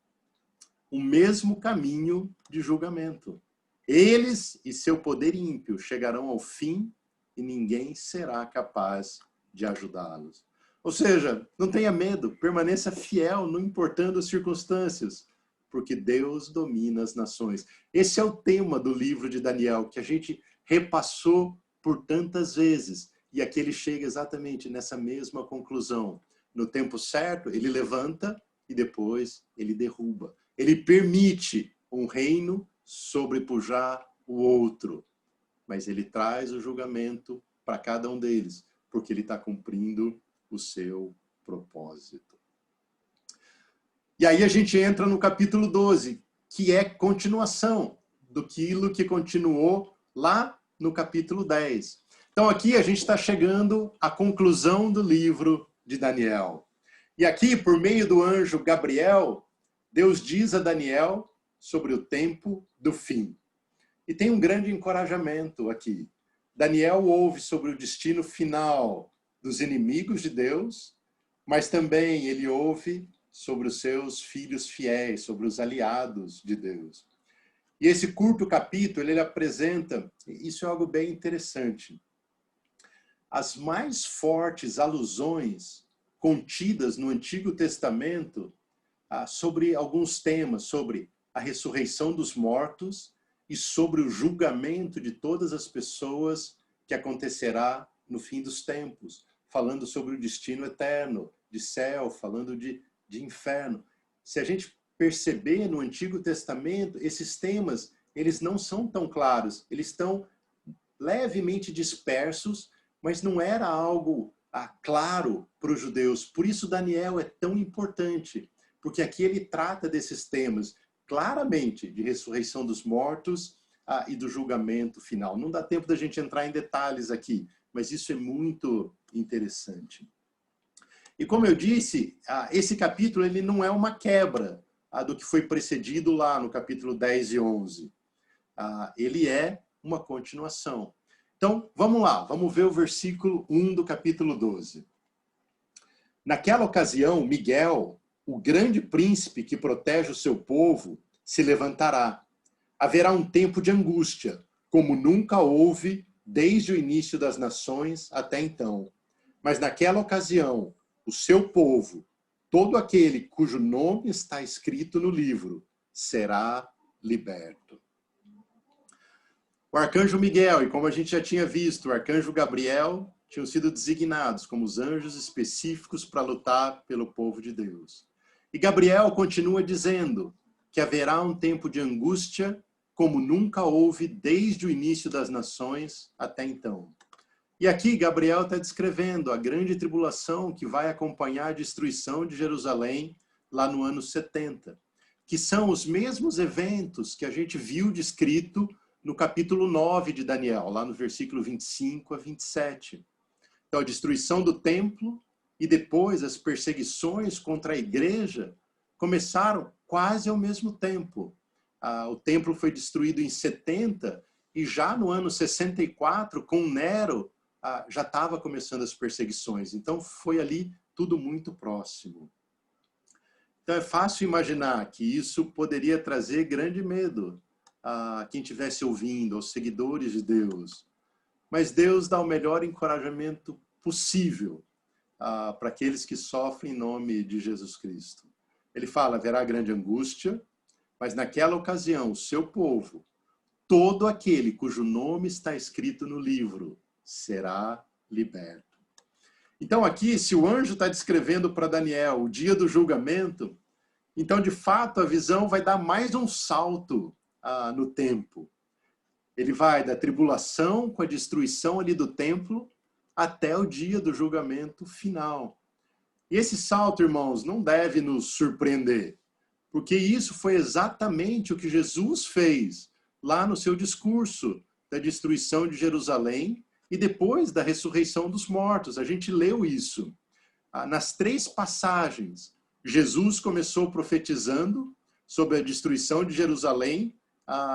o mesmo caminho de julgamento. Eles e seu poder ímpio chegarão ao fim e ninguém será capaz de ajudá-los. Ou seja, não tenha medo, permaneça fiel, não importando as circunstâncias, porque Deus domina as nações. Esse é o tema do livro de Daniel, que a gente repassou por tantas vezes. E aqui ele chega exatamente nessa mesma conclusão. No tempo certo, ele levanta e depois ele derruba. Ele permite um reino sobrepujar o outro, mas ele traz o julgamento para cada um deles, porque ele está cumprindo o seu propósito. E aí a gente entra no capítulo 12, que é continuação daquilo que continuou lá no capítulo 10. Então aqui a gente está chegando à conclusão do livro de Daniel. E aqui, por meio do anjo Gabriel, Deus diz a Daniel sobre o tempo do fim. E tem um grande encorajamento aqui. Daniel ouve sobre o destino final dos inimigos de Deus, mas também ele ouve sobre os seus filhos fiéis, sobre os aliados de Deus. E esse curto capítulo, ele apresenta, isso é algo bem interessante, as mais fortes alusões contidas no Antigo Testamento sobre alguns temas, sobre a ressurreição dos mortos e sobre o julgamento de todas as pessoas que acontecerá no fim dos tempos, falando sobre o destino eterno, de céu, falando de inferno. Se a gente perceber no Antigo Testamento, esses temas, eles não são tão claros, eles estão levemente dispersos, mas não era algo claro para os judeus. Por isso Daniel é tão importante, porque aqui ele trata desses temas claramente, de ressurreição dos mortos e do julgamento final. Não dá tempo da gente entrar em detalhes aqui, mas isso é muito interessante. E como eu disse, esse capítulo ele não é uma quebra do que foi precedido lá no capítulo 10 e 11. Ele é uma continuação. Então, vamos lá, vamos ver o versículo 1 do capítulo 12. Naquela ocasião, Miguel, o grande príncipe que protege o seu povo, se levantará. Haverá um tempo de angústia, como nunca houve desde o início das nações até então. Mas naquela ocasião, o seu povo, todo aquele cujo nome está escrito no livro, será liberto. O arcanjo Miguel, e como a gente já tinha visto, o arcanjo Gabriel, tinham sido designados como os anjos específicos para lutar pelo povo de Deus. E Gabriel continua dizendo que haverá um tempo de angústia como nunca houve desde o início das nações até então. E aqui Gabriel está descrevendo a grande tribulação que vai acompanhar a destruição de Jerusalém lá no ano 70, que são os mesmos eventos que a gente viu descrito no capítulo 9 de Daniel, lá no versículo 25 a 27. Então, a destruição do templo e depois as perseguições contra a igreja começaram quase ao mesmo tempo. O templo foi destruído em 70 e já no ano 64, com Nero, já estava começando as perseguições. Então, foi ali tudo muito próximo. Então, é fácil imaginar que isso poderia trazer grande medo a quem estivesse ouvindo, aos seguidores de Deus. Mas Deus dá o melhor encorajamento possível para aqueles que sofrem em nome de Jesus Cristo. Ele fala, haverá grande angústia, mas naquela ocasião, o seu povo, todo aquele cujo nome está escrito no livro, será liberto. Então aqui, se o anjo está descrevendo para Daniel o dia do julgamento, então de fato a visão vai dar mais um salto no tempo. Ele vai da tribulação com a destruição ali do templo até o dia do julgamento final. E esse salto, irmãos, não deve nos surpreender, porque isso foi exatamente o que Jesus fez lá no seu discurso da destruição de Jerusalém e depois da ressurreição dos mortos. A gente leu isso. Nas 3 passagens, Jesus começou profetizando sobre a destruição de Jerusalém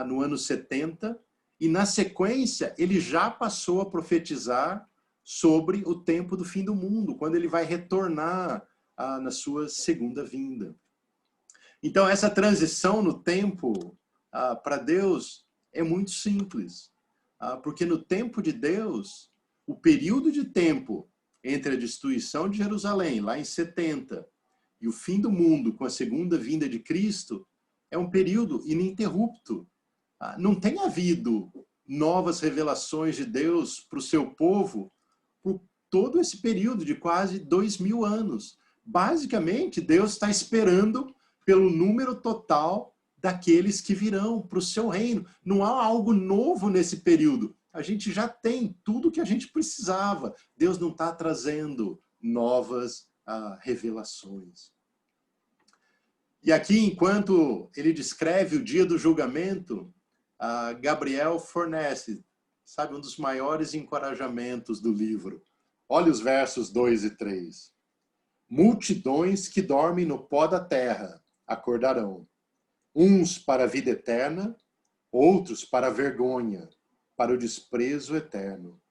no ano 70, e na sequência ele já passou a profetizar sobre o tempo do fim do mundo, quando ele vai retornar na sua segunda vinda. Então, essa transição no tempo para Deus é muito simples, porque no tempo de Deus, o período de tempo entre a destruição de Jerusalém, lá em 70, e o fim do mundo com a segunda vinda de Cristo, é um período ininterrupto. Não tem havido novas revelações de Deus para o seu povo por todo esse período de quase 2000 anos. Basicamente, Deus está esperando pelo número total daqueles que virão para o seu reino. Não há algo novo nesse período. A gente já tem tudo que a gente precisava. Deus não está trazendo novas revelações. E aqui, enquanto ele descreve o dia do julgamento, Gabriel fornece, sabe, um dos maiores encorajamentos do livro. Olha os versos 2 e 3. Multidões que dormem no pó da terra acordarão, uns para a vida eterna, outros para a vergonha, para o desprezo eterno.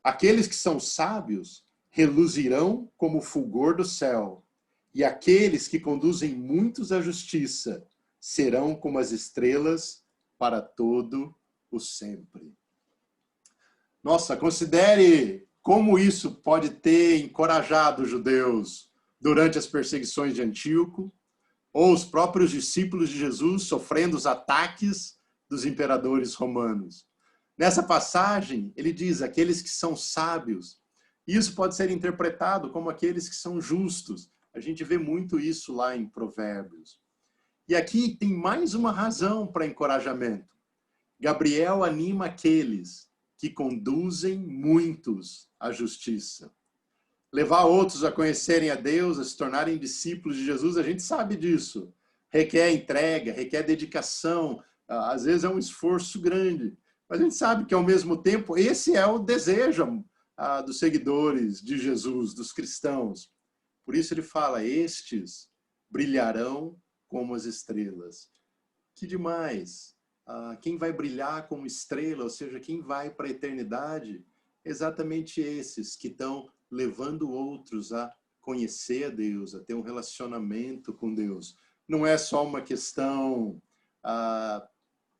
Aqueles que são sábios reluzirão como o fulgor do céu, e aqueles que conduzem muitos à justiça serão como as estrelas para todo o sempre. Nossa, considere como isso pode ter encorajado os judeus durante as perseguições de Antíoco, ou os próprios discípulos de Jesus sofrendo os ataques dos imperadores romanos. Nessa passagem, ele diz, aqueles que são sábios. Isso pode ser interpretado como aqueles que são justos. A gente vê muito isso lá em Provérbios. E aqui tem mais uma razão para encorajamento. Gabriel anima aqueles que conduzem muitos à justiça. Levar outros a conhecerem a Deus, a se tornarem discípulos de Jesus, a gente sabe disso. Requer entrega, requer dedicação, às vezes é um esforço grande. Mas a gente sabe que, ao mesmo tempo, esse é o desejo dos seguidores de Jesus, dos cristãos. Por isso ele fala, estes brilharão como as estrelas. Que demais! Quem vai brilhar como estrela, ou seja, quem vai para a eternidade, exatamente esses que estão levando outros a conhecer a Deus, a ter um relacionamento com Deus. Não é só uma questão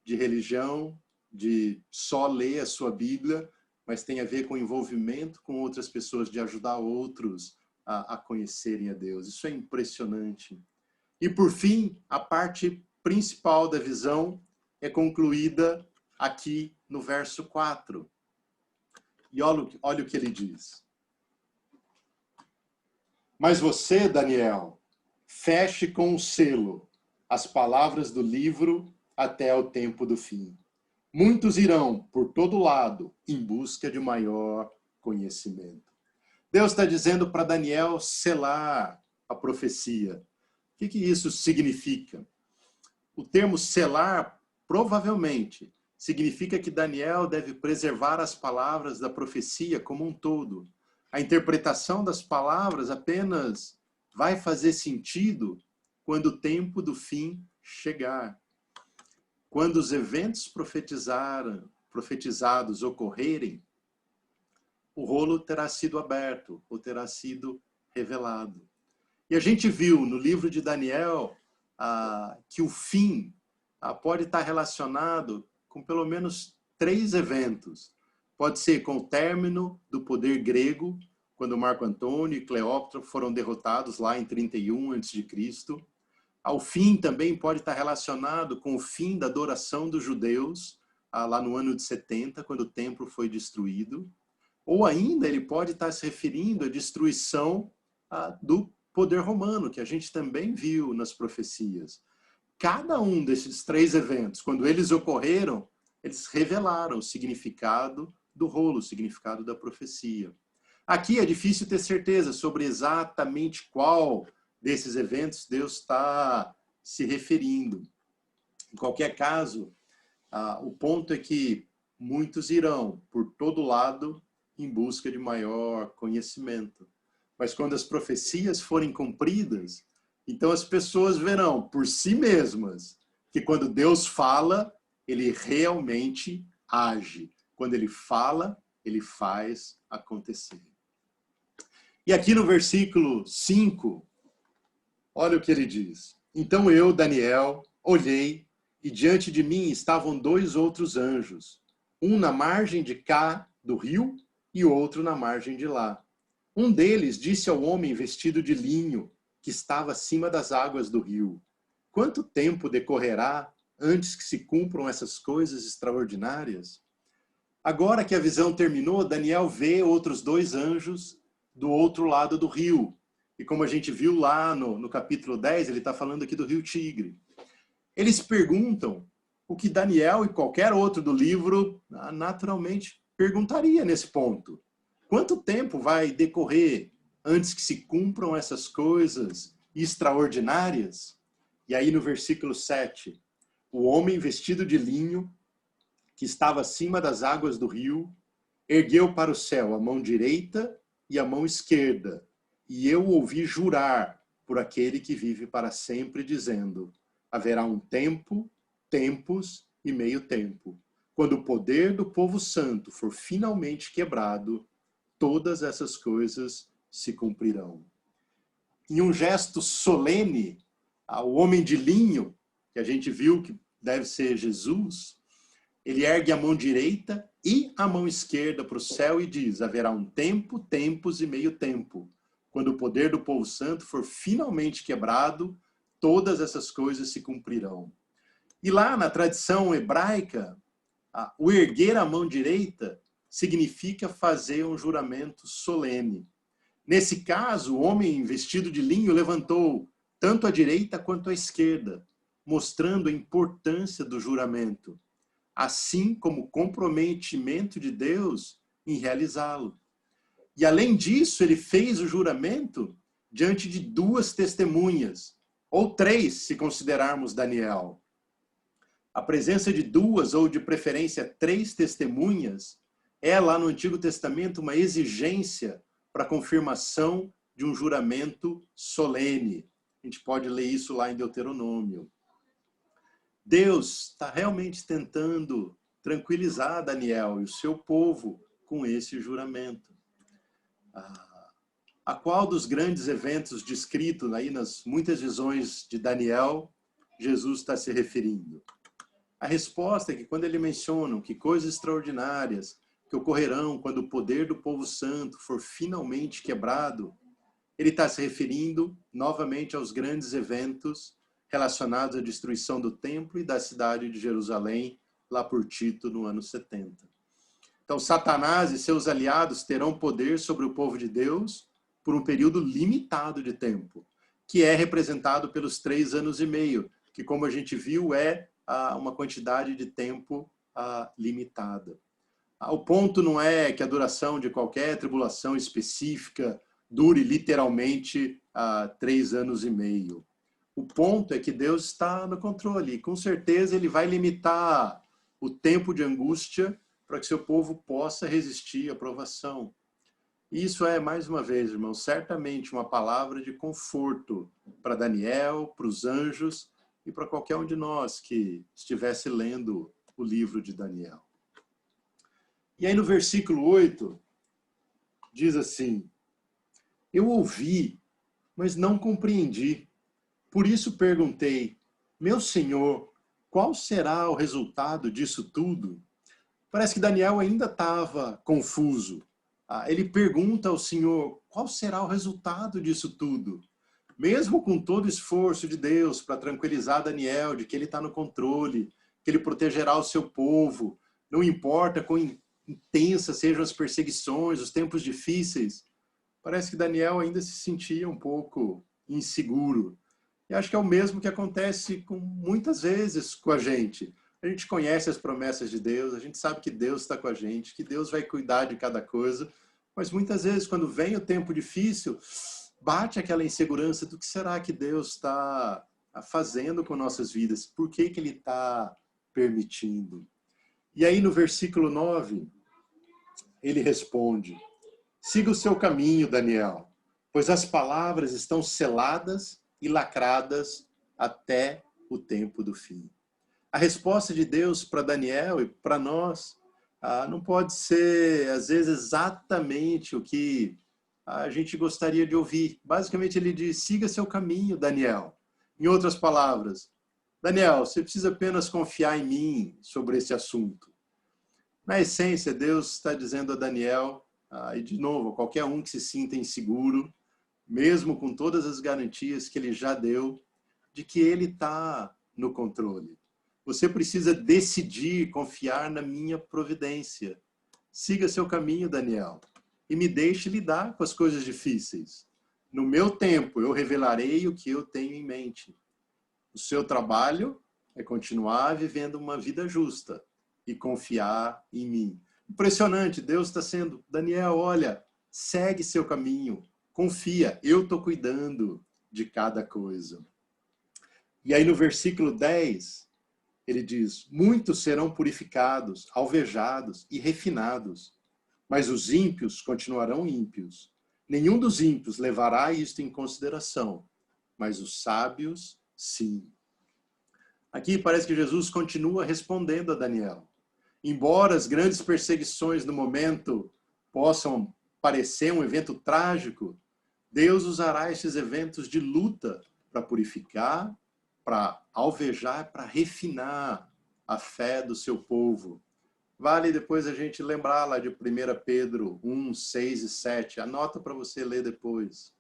de religião, de só ler a sua Bíblia, mas tem a ver com envolvimento com outras pessoas, de ajudar outros a conhecerem a Deus. Isso é impressionante. E, por fim, a parte principal da visão é concluída aqui no verso 4. E olha o que ele diz. Mas você, Daniel, feche com o selo as palavras do livro até o tempo do fim. Muitos irão por todo lado em busca de maior conhecimento. Deus está dizendo para Daniel selar a profecia. O que isso significa? O termo selar provavelmente significa que Daniel deve preservar as palavras da profecia como um todo. A interpretação das palavras apenas vai fazer sentido quando o tempo do fim chegar. Quando os eventos profetizados ocorrerem, o rolo terá sido aberto, ou terá sido revelado. E a gente viu no livro de Daniel que o fim pode estar relacionado com pelo menos 3 eventos. Pode ser com o término do poder grego, quando Marco Antônio e Cleópatra foram derrotados lá em 31 a.C. Ao fim também pode estar relacionado com o fim da adoração dos judeus, lá no ano de 70, quando o templo foi destruído. Ou ainda ele pode estar se referindo à destruição do poder romano, que a gente também viu nas profecias. Cada um desses 3 eventos, quando eles ocorreram, eles revelaram o significado do rolo, o significado da profecia. Aqui é difícil ter certeza sobre exatamente qual desses eventos Deus está se referindo. Em qualquer caso, o ponto é que muitos irão por todo lado em busca de maior conhecimento. Mas quando as profecias forem cumpridas, então as pessoas verão por si mesmas que quando Deus fala, ele realmente age. Quando ele fala, ele faz acontecer. E aqui no versículo 5, olha o que ele diz. Então eu, Daniel, olhei e diante de mim estavam 2 outros anjos, um na margem de cá do rio e outro na margem de lá. Um deles disse ao homem vestido de linho, que estava acima das águas do rio: quanto tempo decorrerá antes que se cumpram essas coisas extraordinárias? Agora que a visão terminou, Daniel vê outros 2 anjos do outro lado do rio. E como a gente viu lá no capítulo 10, ele está falando aqui do rio Tigre. Eles perguntam o que Daniel e qualquer outro do livro naturalmente perguntaria nesse ponto. Quanto tempo vai decorrer antes que se cumpram essas coisas extraordinárias? E aí no versículo 7, o homem vestido de linho, que estava acima das águas do rio, ergueu para o céu a mão direita e a mão esquerda, e eu ouvi jurar por aquele que vive para sempre, dizendo: haverá um tempo, tempos e meio tempo. Quando o poder do povo santo for finalmente quebrado, todas essas coisas se cumprirão. Em um gesto solene, o homem de linho, que a gente viu que deve ser Jesus, ele ergue a mão direita e a mão esquerda para o céu e diz: haverá um tempo, tempos e meio tempo. Quando o poder do povo santo for finalmente quebrado, todas essas coisas se cumprirão. E lá na tradição hebraica, o erguer a mão direita significa fazer um juramento solene. Nesse caso, o homem vestido de linho levantou tanto a direita quanto a esquerda, mostrando a importância do juramento, assim como o comprometimento de Deus em realizá-lo. E além disso, ele fez o juramento diante de 2 testemunhas, ou 3, se considerarmos Daniel. A presença de 2, ou de preferência 3 testemunhas, é lá no Antigo Testamento uma exigência para a confirmação de um juramento solene. A gente pode ler isso lá em Deuteronômio. Deus está realmente tentando tranquilizar Daniel e o seu povo com esse juramento. A qual dos grandes eventos descritos aí nas muitas visões de Daniel, Jesus está se referindo? A resposta é que quando ele menciona que coisas extraordinárias que ocorrerão quando o poder do povo santo for finalmente quebrado, ele está se referindo novamente aos grandes eventos relacionados à destruição do templo e da cidade de Jerusalém, lá por Tito, no ano 70. Então, Satanás e seus aliados terão poder sobre o povo de Deus por um período limitado de tempo, que é representado pelos 3 anos e meio, que, como a gente viu, é uma quantidade de tempo limitada. O ponto não é que a duração de qualquer tribulação específica dure literalmente 3 anos e meio. O ponto é que Deus está no controle. Com certeza ele vai limitar o tempo de angústia para que seu povo possa resistir à provação. Isso é, mais uma vez, irmãos, certamente uma palavra de conforto para Daniel, para os anjos e para qualquer um de nós que estivesse lendo o livro de Daniel. E aí no versículo 8, diz assim: eu ouvi, mas não compreendi. Por isso perguntei, meu Senhor, qual será o resultado disso tudo? Parece que Daniel ainda estava confuso. Ele pergunta ao Senhor, qual será o resultado disso tudo? Mesmo com todo o esforço de Deus para tranquilizar Daniel de que ele está no controle, que ele protegerá o seu povo, não importa quão intensas sejam as perseguições, os tempos difíceis, parece que Daniel ainda se sentia um pouco inseguro. E acho que é o mesmo que acontece muitas vezes com a gente. A gente conhece as promessas de Deus, a gente sabe que Deus está com a gente, que Deus vai cuidar de cada coisa, mas muitas vezes, quando vem o tempo difícil, bate aquela insegurança do que será que Deus está fazendo com nossas vidas, por que que Ele está permitindo. E aí no versículo 9, ele responde, siga o seu caminho, Daniel, pois as palavras estão seladas e lacradas até o tempo do fim. A resposta de Deus para Daniel e para nós não pode ser, às vezes, exatamente o que a gente gostaria de ouvir. Basicamente, ele diz, siga seu caminho, Daniel. Em outras palavras, Daniel, você precisa apenas confiar em mim sobre esse assunto. Na essência, Deus está dizendo a Daniel, e de novo, a qualquer um que se sinta inseguro, mesmo com todas as garantias que ele já deu, de que ele está no controle. Você precisa decidir confiar na minha providência. Siga seu caminho, Daniel, e me deixe lidar com as coisas difíceis. No meu tempo, eu revelarei o que eu tenho em mente. O seu trabalho é continuar vivendo uma vida justa e confiar em mim. Impressionante, Deus está sendo, Daniel, olha, segue seu caminho, confia, eu estou cuidando de cada coisa. E aí no versículo 10, ele diz, muitos serão purificados, alvejados e refinados, mas os ímpios continuarão ímpios. Nenhum dos ímpios levará isto em consideração, mas os sábios, sim. Aqui parece que Jesus continua respondendo a Daniel. Embora as grandes perseguições no momento possam parecer um evento trágico, Deus usará esses eventos de luta para purificar, para alvejar, para refinar a fé do seu povo. Vale depois a gente lembrar lá de 1 Pedro 1, 6 e 7. Anota para você ler depois.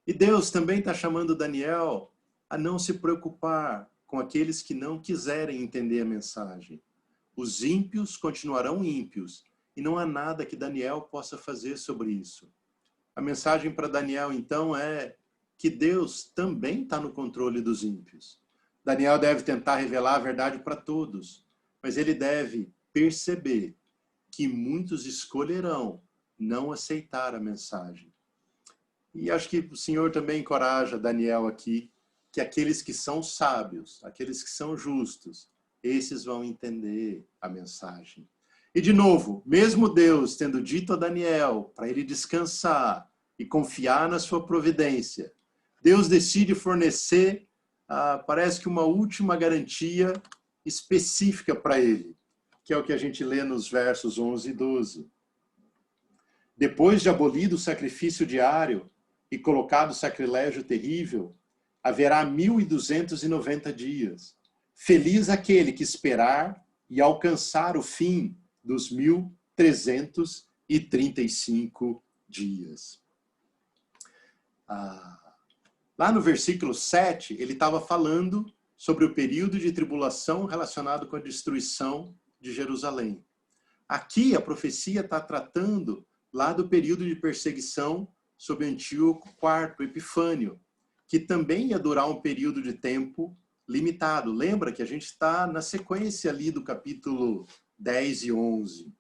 E Deus também está chamando Daniel a não se preocupar com aqueles que não quiserem entender a mensagem. Os ímpios continuarão ímpios e não há nada que Daniel possa fazer sobre isso. A mensagem para Daniel, então, é que Deus também está no controle dos ímpios. Daniel deve tentar revelar a verdade para todos, mas ele deve perceber que muitos escolherão não aceitar a mensagem. E acho que o Senhor também encoraja Daniel aqui, que aqueles que são sábios, aqueles que são justos, esses vão entender a mensagem. E de novo, mesmo Deus tendo dito a Daniel para ele descansar e confiar na sua providência, Deus decide fornecer, parece que uma última garantia específica para ele, que é o que a gente lê nos versos 11 e 12. Depois de abolido o sacrifício diário e colocado o sacrilégio terrível, haverá 1.290 dias. Feliz aquele que esperar e alcançar o fim dos 1.335 dias. Lá no versículo 7, ele estava falando sobre o período de tribulação relacionado com a destruição de Jerusalém. Aqui a profecia está tratando lá do período de perseguição sob Antíoco IV, Epifânio, que também ia durar um período de tempo limitado. Lembra que a gente está na sequência ali do capítulo 10 e 11.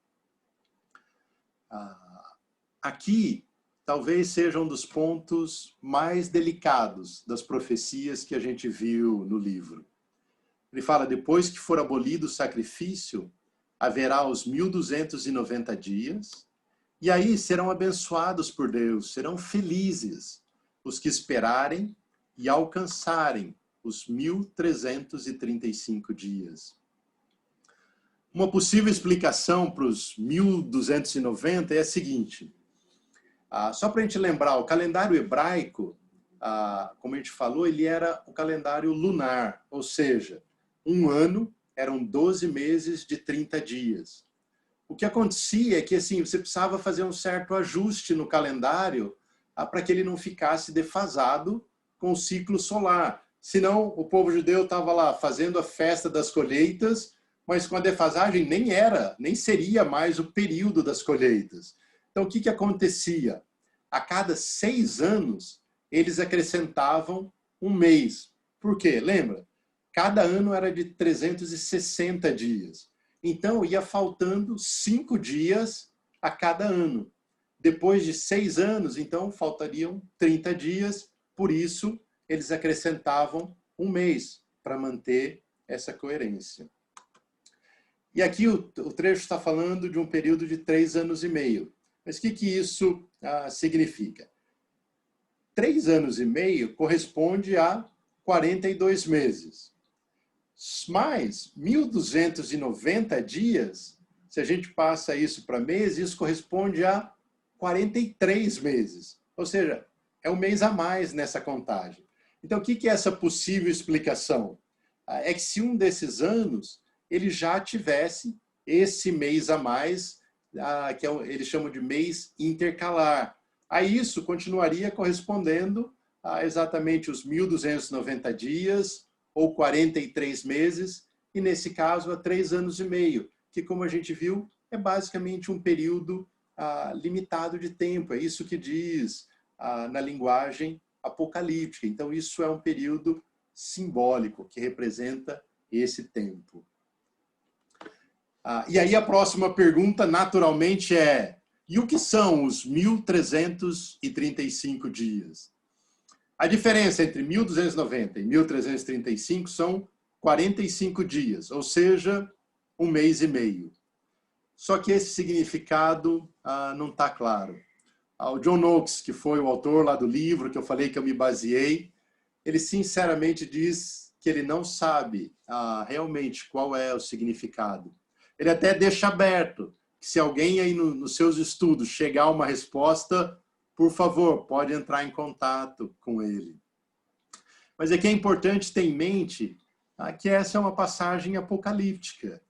Aqui, talvez seja um dos pontos mais delicados das profecias que a gente viu no livro. Ele fala, depois que for abolido o sacrifício, haverá os 1290 dias, e aí serão abençoados por Deus, serão felizes os que esperarem e alcançarem os 1335 dias. Uma possível explicação para os 1290 é a seguinte, só para a gente lembrar, o calendário hebraico, como a gente falou, ele era o calendário lunar, ou seja, um ano eram 12 meses de 30 dias. O que acontecia é que assim, você precisava fazer um certo ajuste no calendário para que ele não ficasse defasado com o ciclo solar. Senão, o povo judeu estava lá fazendo a festa das colheitas, mas com a defasagem nem seria mais o período das colheitas. Então, o que acontecia? A cada 6 anos, eles acrescentavam um mês. Por quê? Lembra? Cada ano era de 360 dias. Então, ia faltando 5 dias a cada ano. Depois de 6 anos, então, faltariam 30 dias. Por isso, eles acrescentavam um mês para manter essa coerência. E aqui o trecho está falando de um período de 3 anos e meio. Mas o que isso significa? 3 anos e meio corresponde a 42 meses. Mas 1290 dias, se a gente passa isso para meses, isso corresponde a 43 meses. Ou seja, é um mês a mais nessa contagem. Então, o que é essa possível explicação? É que se um desses anos ele já tivesse esse mês a mais, que eles chamam de mês intercalar. Aí isso continuaria correspondendo a exatamente os 1290 dias, ou 43 meses, e nesse caso a 3 anos e meio, que como a gente viu, é basicamente um período limitado de tempo, é isso que diz na linguagem apocalíptica. Então isso é um período simbólico, que representa esse tempo. E aí a próxima pergunta, naturalmente, é: e o que são os 1335 dias? A diferença entre 1290 e 1335 são 45 dias, ou seja, um mês e meio. Só que esse significado não está claro. O John Knox, que foi o autor lá do livro que eu falei que eu me baseei, ele sinceramente diz que ele não sabe realmente qual é o significado. Ele até deixa aberto que se alguém aí nos seus estudos chegar a uma resposta, por favor, pode entrar em contato com ele. Mas é que é importante ter em mente que essa é uma passagem apocalíptica.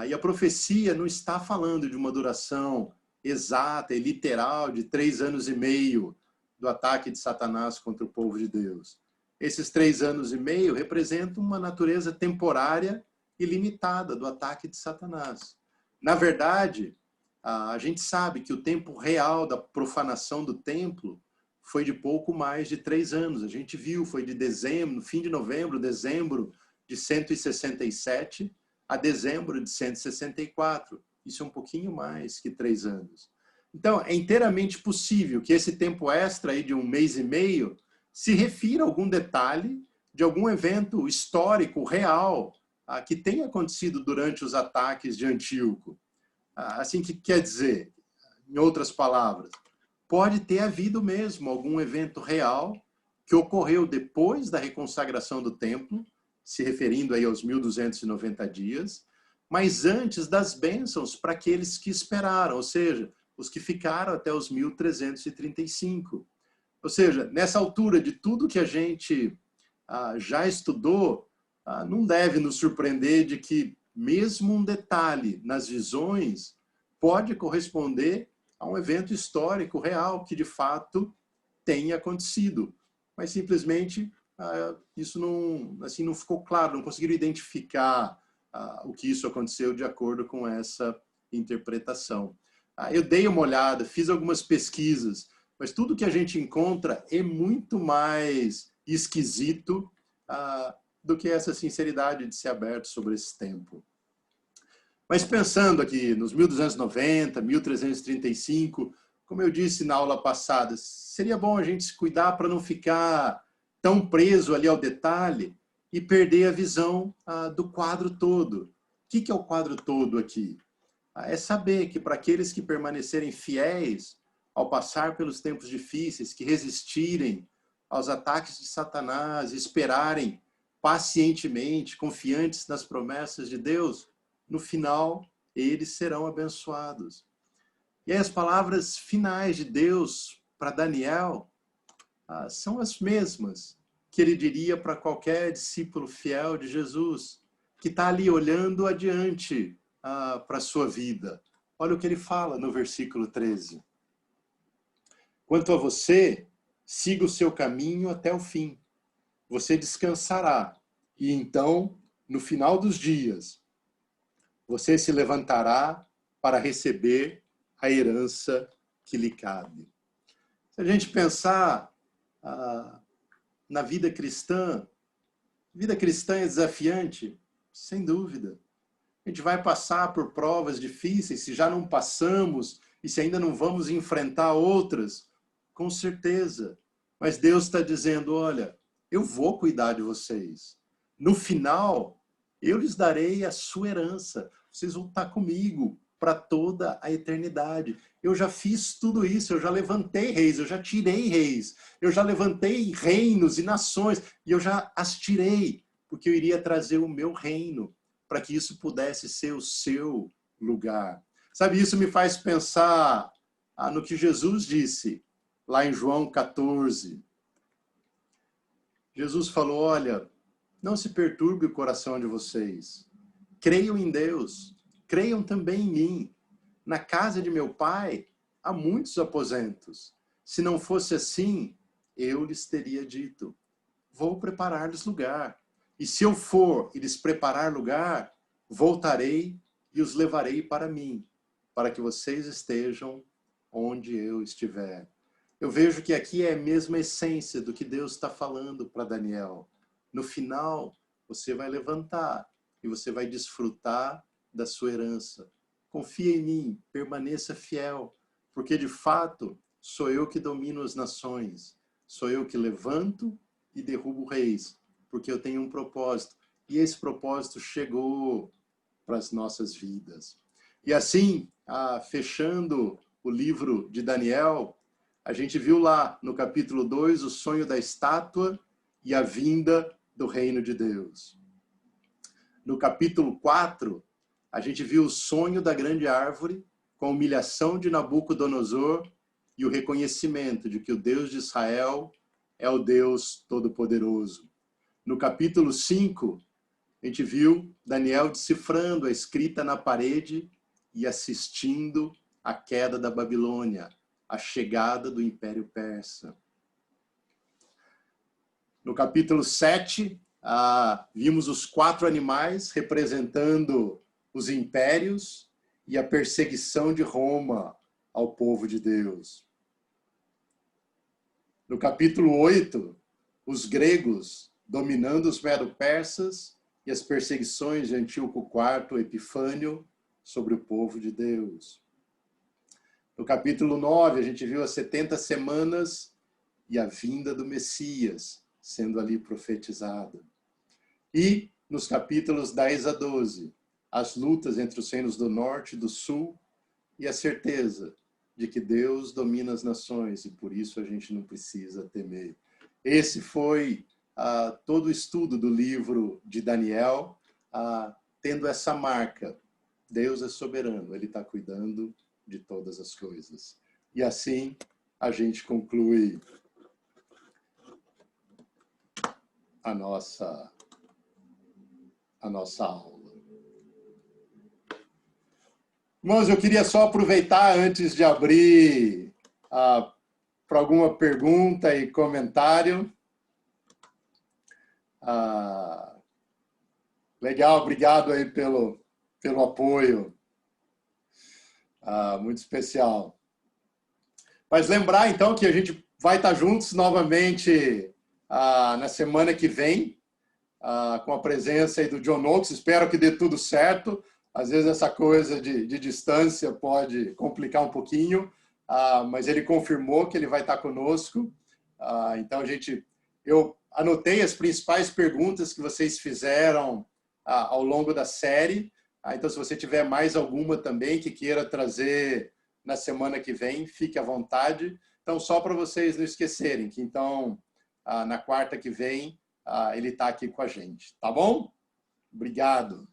E a profecia não está falando de uma duração exata e literal de 3 anos e meio do ataque de Satanás contra o povo de Deus. Esses 3 anos e meio representam uma natureza temporária e limitada do ataque de Satanás. Na verdade, a gente sabe que o tempo real da profanação do templo foi de pouco mais de 3 anos. A gente viu, foi de dezembro, no fim de novembro, dezembro de 167 a dezembro de 164. Isso é um pouquinho mais que 3 anos. Então, é inteiramente possível que esse tempo extra aí de um mês e meio se refira a algum detalhe de algum evento histórico real que tenha acontecido durante os ataques de Antíoco. Assim, que quer dizer, em outras palavras, pode ter havido mesmo algum evento real que ocorreu depois da reconsagração do templo, se referindo aí aos 1290 dias, mas antes das bênçãos para aqueles que esperaram, ou seja, os que ficaram até os 1335. Ou seja, nessa altura de tudo que a gente já estudou, não deve nos surpreender de que mesmo um detalhe nas visões pode corresponder a um evento histórico real que de fato tenha acontecido. Mas simplesmente isso não ficou claro, não conseguiram identificar o que isso aconteceu de acordo com essa interpretação. Eu dei uma olhada, fiz algumas pesquisas, mas tudo que a gente encontra é muito mais esquisito do que essa sinceridade de ser aberto sobre esse tempo. Mas pensando aqui nos 1290, 1335, como eu disse na aula passada, seria bom a gente se cuidar para não ficar tão preso ali ao detalhe e perder a visão do quadro todo. O que é o quadro todo aqui? É saber que para aqueles que permanecerem fiéis ao passar pelos tempos difíceis, que resistirem aos ataques de Satanás, esperarem pacientemente, confiantes nas promessas de Deus, no final eles serão abençoados. E aí as palavras finais de Deus para Daniel são as mesmas que ele diria para qualquer discípulo fiel de Jesus, que está ali olhando adiante para a sua vida. Olha o que ele fala no versículo 13. Quanto a você, siga o seu caminho até o fim. Você descansará. E então, no final dos dias, você se levantará para receber a herança que lhe cabe. Se a gente pensar na vida cristã é desafiante, sem dúvida. A gente vai passar por provas difíceis, se já não passamos e se ainda não vamos enfrentar outras, com certeza. Mas Deus está dizendo, olha, eu vou cuidar de vocês. No final, eu lhes darei a sua herança. Vocês vão estar comigo para toda a eternidade. Eu já fiz tudo isso, eu já levantei reis, eu já tirei reis, eu já levantei reinos e nações, e eu já as tirei, porque eu iria trazer o meu reino, para que isso pudesse ser o seu lugar. Sabe, isso me faz pensar no que Jesus disse, lá em João 14. Jesus falou, olha, não se perturbe o coração de vocês. Creiam em Deus, creiam também em mim. Na casa de meu pai há muitos aposentos. Se não fosse assim, eu lhes teria dito, vou preparar-lhes lugar. E se eu for e lhes preparar lugar, voltarei e os levarei para mim, para que vocês estejam onde eu estiver. Eu vejo que aqui é a mesma essência do que Deus está falando para Daniel. No final, você vai levantar e você vai desfrutar da sua herança. Confia em mim, permaneça fiel, porque de fato sou eu que domino as nações, sou eu que levanto e derrubo reis, porque eu tenho um propósito, e esse propósito chegou para as nossas vidas. E assim, fechando o livro de Daniel, a gente viu lá no capítulo 2 o sonho da estátua e a vinda do reino de Deus. No capítulo 4, a gente viu o sonho da grande árvore, com a humilhação de Nabucodonosor e o reconhecimento de que o Deus de Israel é o Deus Todo-Poderoso. No capítulo 5, a gente viu Daniel decifrando a escrita na parede e assistindo à queda da Babilônia, a chegada do Império Persa. No capítulo 7, vimos os 4 animais representando os impérios e a perseguição de Roma ao povo de Deus. No capítulo 8, os gregos dominando os medo-persas e as perseguições de Antíoco IV Epifânio sobre o povo de Deus. No capítulo 9, a gente viu as 70 semanas e a vinda do Messias sendo ali profetizada. E nos capítulos 10 a 12, as lutas entre os reinos do norte e do sul e a certeza de que Deus domina as nações e por isso a gente não precisa temer. Esse foi todo o estudo do livro de Daniel, tendo essa marca. Deus é soberano, Ele está cuidando de todas as coisas. E assim a gente conclui a nossa aula. Irmãos, eu queria só aproveitar antes de abrir para alguma pergunta e comentário. Legal, obrigado aí pelo apoio. Muito especial. Mas lembrar, então, que a gente vai estar juntos novamente na semana que vem, com a presença aí do John Oakes. Espero que dê tudo certo. Às vezes essa coisa de distância pode complicar um pouquinho, mas ele confirmou que ele vai estar conosco. Então, eu anotei as principais perguntas que vocês fizeram ao longo da série. Então, se você tiver mais alguma também que queira trazer na semana que vem, fique à vontade. Então, só para vocês não esquecerem que, então, na quarta que vem, ele está aqui com a gente. Tá bom? Obrigado.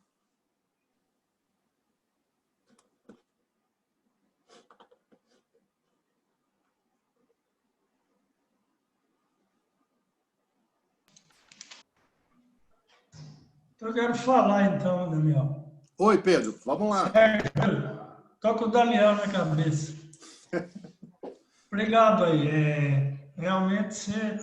Eu quero falar, então, Daniel. Oi, Pedro. Vamos lá. Estou com o Daniel na cabeça. Obrigado aí. Realmente você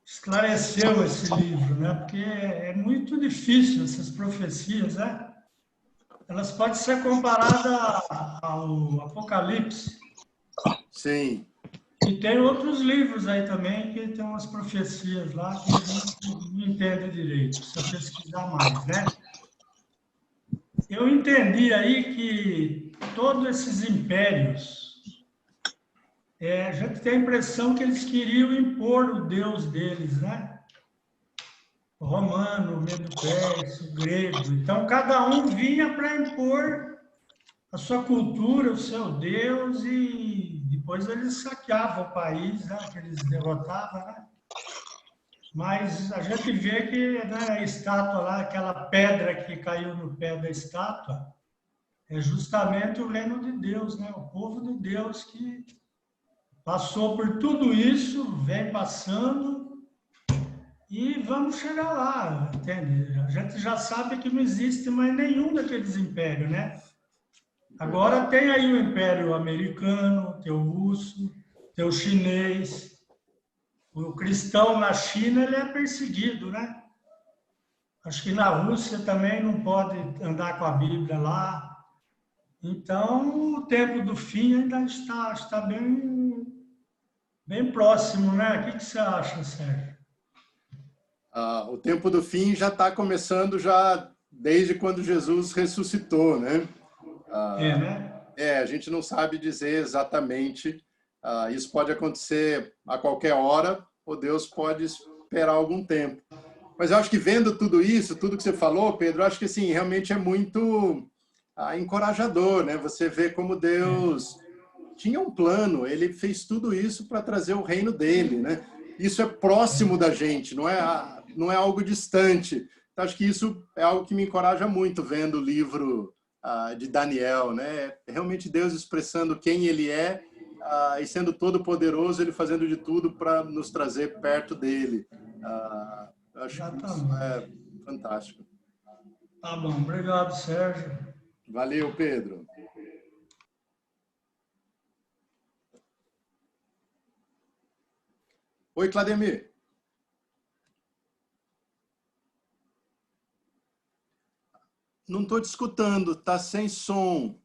esclareceu esse livro, né? Porque é muito difícil essas profecias, né? Elas podem ser comparadas ao Apocalipse. Sim. E tem outros livros aí também que tem umas profecias lá que a gente não entende direito, precisa pesquisar mais, né? Eu entendi aí que todos esses impérios, a gente tem a impressão que eles queriam impor o Deus deles, né? O romano, o medo-persa, o grego. Então, cada um vinha para impor a sua cultura, o seu Deus, e depois eles saqueavam o país, né? Que eles derrotavam, né? Mas a gente vê que, né, a estátua lá, aquela pedra que caiu no pé da estátua, é justamente o reino de Deus, né? O povo de Deus que passou por tudo isso, vem passando e vamos chegar lá, entende? A gente já sabe que não existe mais nenhum daqueles impérios, né? Agora tem aí o Império Americano, tem o russo, tem o chinês. O cristão na China ele é perseguido, né? Acho que na Rússia também não pode andar com a Bíblia lá. Então, o tempo do fim ainda está bem próximo, né? O que você acha, Sérgio? O tempo do fim já está começando já desde quando Jesus ressuscitou, né? Né? A gente não sabe dizer exatamente. Isso pode acontecer a qualquer hora, ou Deus pode esperar algum tempo. Mas eu acho que vendo tudo isso, tudo que você falou, Pedro, eu acho que assim, realmente é muito encorajador, né? Você vê como Deus tinha um plano, ele fez tudo isso para trazer o reino dele, né? Isso é próximo da gente, não é algo distante. Então, acho que isso é algo que me encoraja muito vendo o livro de Daniel, né? Realmente Deus expressando quem ele é e sendo todo poderoso, ele fazendo de tudo para nos trazer perto dele. Acho que isso é fantástico. Tá bom, obrigado, Sérgio. Valeu, Pedro. Oi, Clademir. Não estou te escutando, está sem som.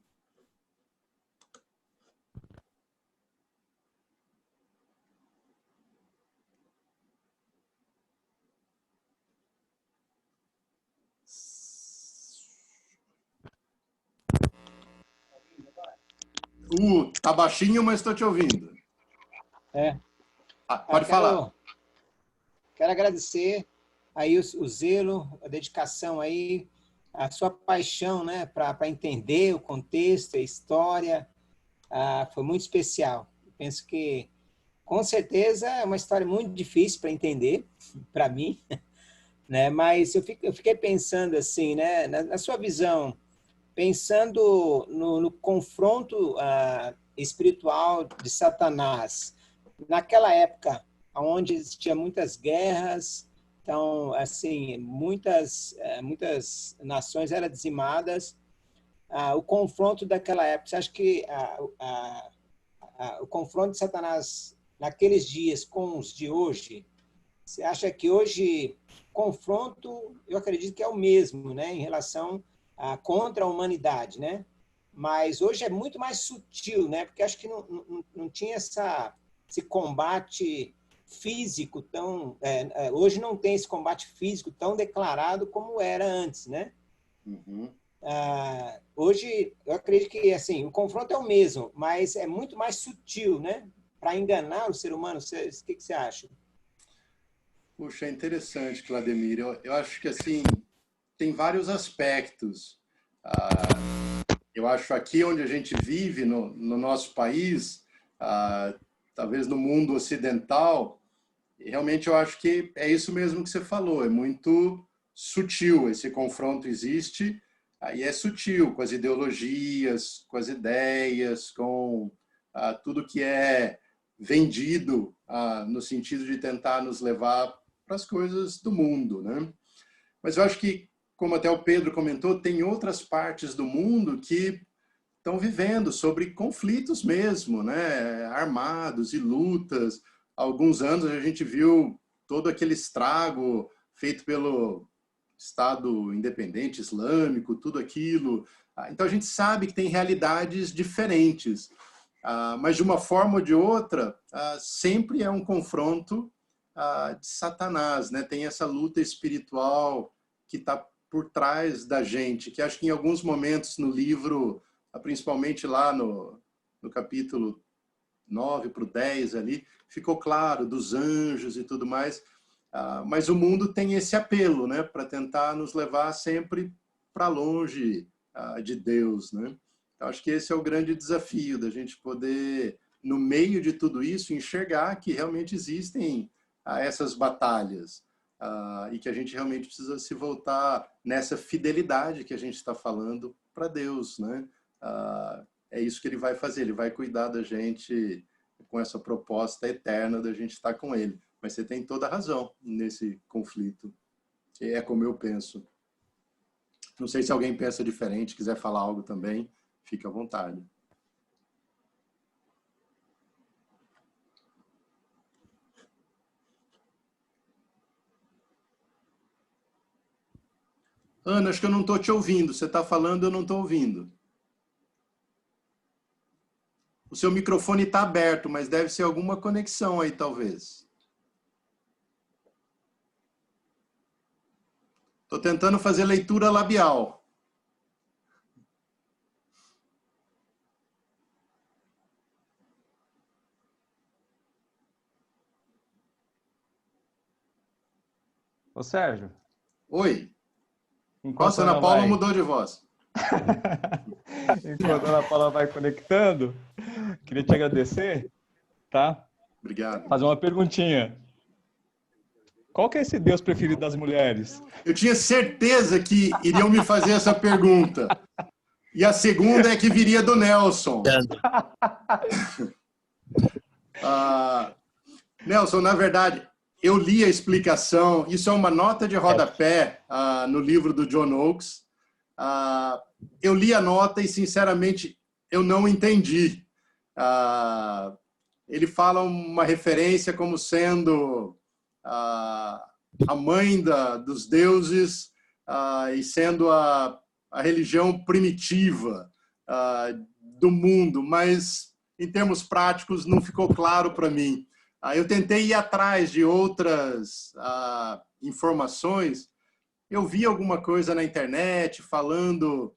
Tá baixinho, mas estou te ouvindo. Pode falar. Quero agradecer aí o zelo, a dedicação aí, a sua paixão, né, para entender o contexto, a história, foi muito especial. Penso que, com certeza, é uma história muito difícil para entender, para mim, né, mas eu fiquei pensando assim, né, na sua visão, pensando no confronto espiritual de Satanás, naquela época, onde existia muitas guerras, então, assim, muitas nações eram dizimadas. O confronto daquela época, você acha que o confronto de Satanás naqueles dias com os de hoje, você acha que hoje confronto, eu acredito que é o mesmo, né, em relação contra a humanidade, né? Mas hoje é muito mais sutil, né? Porque acho que não tinha esse combate físico tão... hoje não tem esse combate físico tão declarado como era antes, né? Uhum. Hoje, eu acredito que assim, o confronto é o mesmo, mas é muito mais sutil, né? Para enganar o ser humano. O que você acha? Puxa, é interessante, Clademir. Eu acho que, assim, tem vários aspectos. Eu acho aqui onde a gente vive, no nosso país, talvez no mundo ocidental, realmente eu acho que é isso mesmo que você falou, é muito sutil, esse confronto existe, e é sutil, com as ideologias, com as ideias, com tudo que é vendido no sentido de tentar nos levar para as coisas do mundo, né? Mas eu acho que, como até o Pedro comentou, tem outras partes do mundo que estão vivendo sobre conflitos mesmo, né? Armados e lutas. Há alguns anos a gente viu todo aquele estrago feito pelo Estado Independente Islâmico, tudo aquilo. Então a gente sabe que tem realidades diferentes, mas de uma forma ou de outra, sempre é um confronto de Satanás, né? Tem essa luta espiritual que está por trás da gente, que acho que em alguns momentos no livro, principalmente lá no capítulo 9 para o 10 ali, ficou claro dos anjos e tudo mais, mas o mundo tem esse apelo, né, para tentar nos levar sempre para longe de Deus, né? Eu acho que esse é o grande desafio, da gente poder, no meio de tudo isso, enxergar que realmente existem essas batalhas, e que a gente realmente precisa se voltar nessa fidelidade que a gente está falando para Deus, né? É isso que ele vai fazer, ele vai cuidar da gente com essa proposta eterna da gente estar com ele. Mas você tem toda a razão nesse conflito. É como eu penso. Não sei se alguém pensa diferente, quiser falar algo também, fique à vontade. Ana, acho que eu não estou te ouvindo. Você está falando, eu não estou ouvindo. O seu microfone está aberto, mas deve ser alguma conexão aí, talvez. Estou tentando fazer leitura labial. Ô, Sérgio. Oi. Nossa, a Ana Paula mudou de voz. Enquanto a Ana Paula vai conectando, queria te agradecer, tá? Obrigado. Fazer uma perguntinha. Qual que é esse Deus preferido das mulheres? Eu tinha certeza que iriam me fazer essa pergunta. E a segunda é que viria do Nelson. Nelson, na verdade, eu li a explicação. Isso é uma nota de rodapé no livro do John Oakes. Eu li a nota e, sinceramente, eu não entendi. Ele fala uma referência como sendo a mãe dos deuses e sendo a religião primitiva do mundo, mas em termos práticos não ficou claro para mim. Eu tentei ir atrás de outras informações. Eu vi alguma coisa na internet falando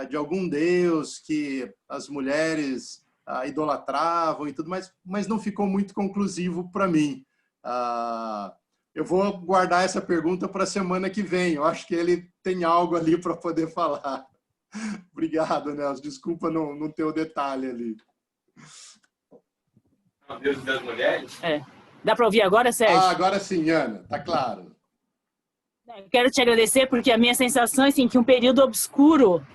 de algum deus que as mulheres idolatravam e tudo mais, mas não ficou muito conclusivo para mim. Eu vou guardar essa pergunta para a semana que vem. Eu acho que ele tem algo ali para poder falar. Obrigado, Nelson. Desculpa não ter o detalhe ali. O Deus das mulheres? Dá para ouvir agora, Sérgio? Agora sim, Ana. Tá claro. Eu quero te agradecer porque a minha sensação é assim, que um período obscuro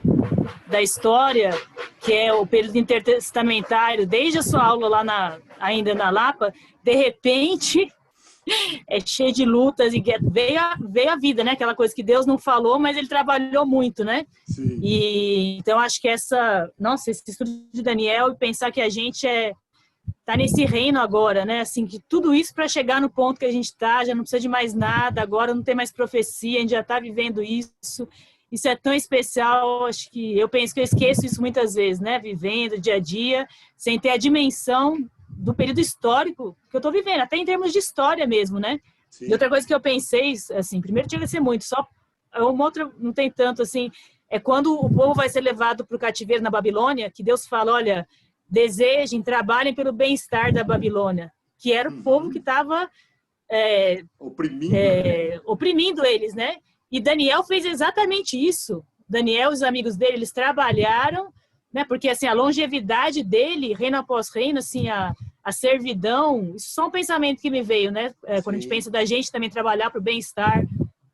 da história, que é o período intertestamentário, desde a sua aula lá ainda na Lapa, de repente é cheio de lutas e veio a vida, né? Aquela coisa que Deus não falou, mas ele trabalhou muito, né? Sim. E então acho que esse estudo de Daniel e pensar que a gente tá nesse reino agora, né? Assim, que tudo isso para chegar no ponto que a gente está, já não precisa de mais nada, agora não tem mais profecia, a gente já está vivendo isso. Isso é tão especial, acho que eu penso que eu esqueço isso muitas vezes, né? Vivendo dia a dia, sem ter a dimensão do período histórico que eu estou vivendo, até em termos de história mesmo, né? Sim. E outra coisa que eu pensei, assim, primeiro tinha que ser muito, só uma outra não tem tanto, assim, é quando o povo vai ser levado para o cativeiro na Babilônia, que Deus fala, olha, desejem, trabalhem pelo bem-estar da Babilônia, que era o povo que estava Oprimindo. Oprimindo eles, né? E Daniel fez exatamente isso. Daniel e os amigos dele, eles trabalharam, né? Porque assim, a longevidade dele, reino após reino, assim, a servidão, isso é só um pensamento que me veio, né? Quando a gente pensa da gente também trabalhar para o bem-estar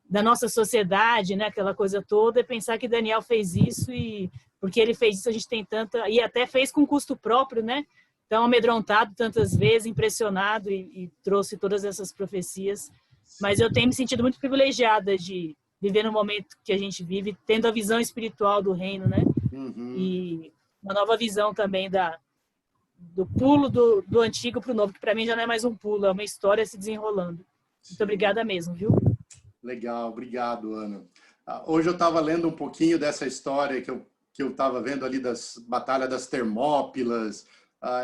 da nossa sociedade, né? Aquela coisa toda, e pensar que Daniel fez isso e porque ele fez isso, a gente tem tanta... E até fez com custo próprio, né? Então, amedrontado tantas vezes, impressionado e trouxe todas essas profecias. Mas eu tenho me sentido muito privilegiada de viver no momento que a gente vive, tendo a visão espiritual do reino, né? Uhum. E uma nova visão também do pulo do antigo para o novo, que para mim já não é mais um pulo, é uma história se desenrolando. Muito obrigada mesmo, viu? Legal, obrigado, Ana. Hoje eu estava lendo um pouquinho dessa história que eu estava vendo ali das Batalha das Termópilas.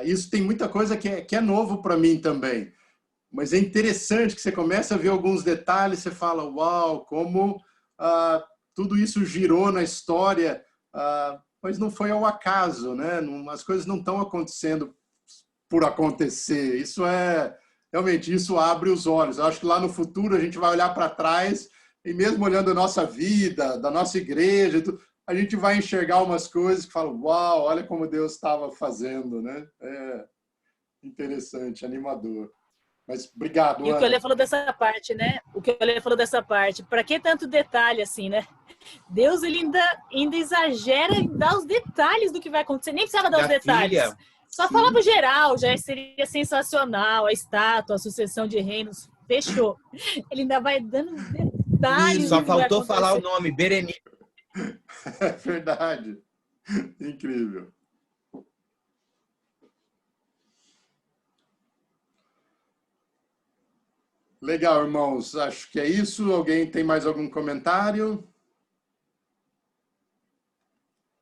Isso tem muita coisa que é novo para mim também. Mas é interessante que você começa a ver alguns detalhes, você fala, uau, como tudo isso girou na história, mas não foi ao acaso, né? As coisas não estão acontecendo por acontecer. Realmente, isso abre os olhos. Eu acho que lá no futuro a gente vai olhar para trás e mesmo olhando a nossa vida, da nossa igreja, a gente vai enxergar umas coisas que falam, uau, olha como Deus estava fazendo, né? É interessante, animador. Mas obrigado, Ana. E o que o Alê falou dessa parte, né? Para que tanto detalhe assim, né? Deus, ele ainda exagera em dar os detalhes do que vai acontecer. Nem precisava dar os detalhes. Filha. Só falar pro geral, já seria sensacional. A estátua, a sucessão de reinos, fechou. Ele ainda vai dando detalhes. Só faltou falar o nome, Berenice. É verdade. Incrível. Legal, irmãos. Acho que é isso. Alguém tem mais algum comentário?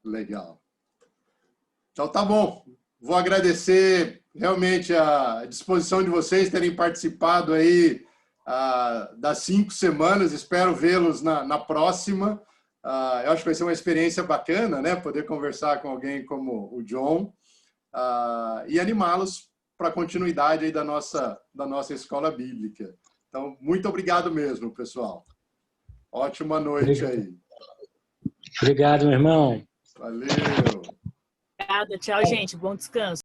Legal. Então, tá bom. Vou agradecer realmente a disposição de vocês terem participado aí das 5 semanas. Espero vê-los na próxima. Eu acho que vai ser uma experiência bacana, né? Poder conversar com alguém como o John e animá-los para a continuidade aí da nossa escola bíblica. Então, muito obrigado mesmo, pessoal. Ótima noite aí. Obrigado, meu irmão. Valeu. Obrigada. Tchau, gente. Bom descanso.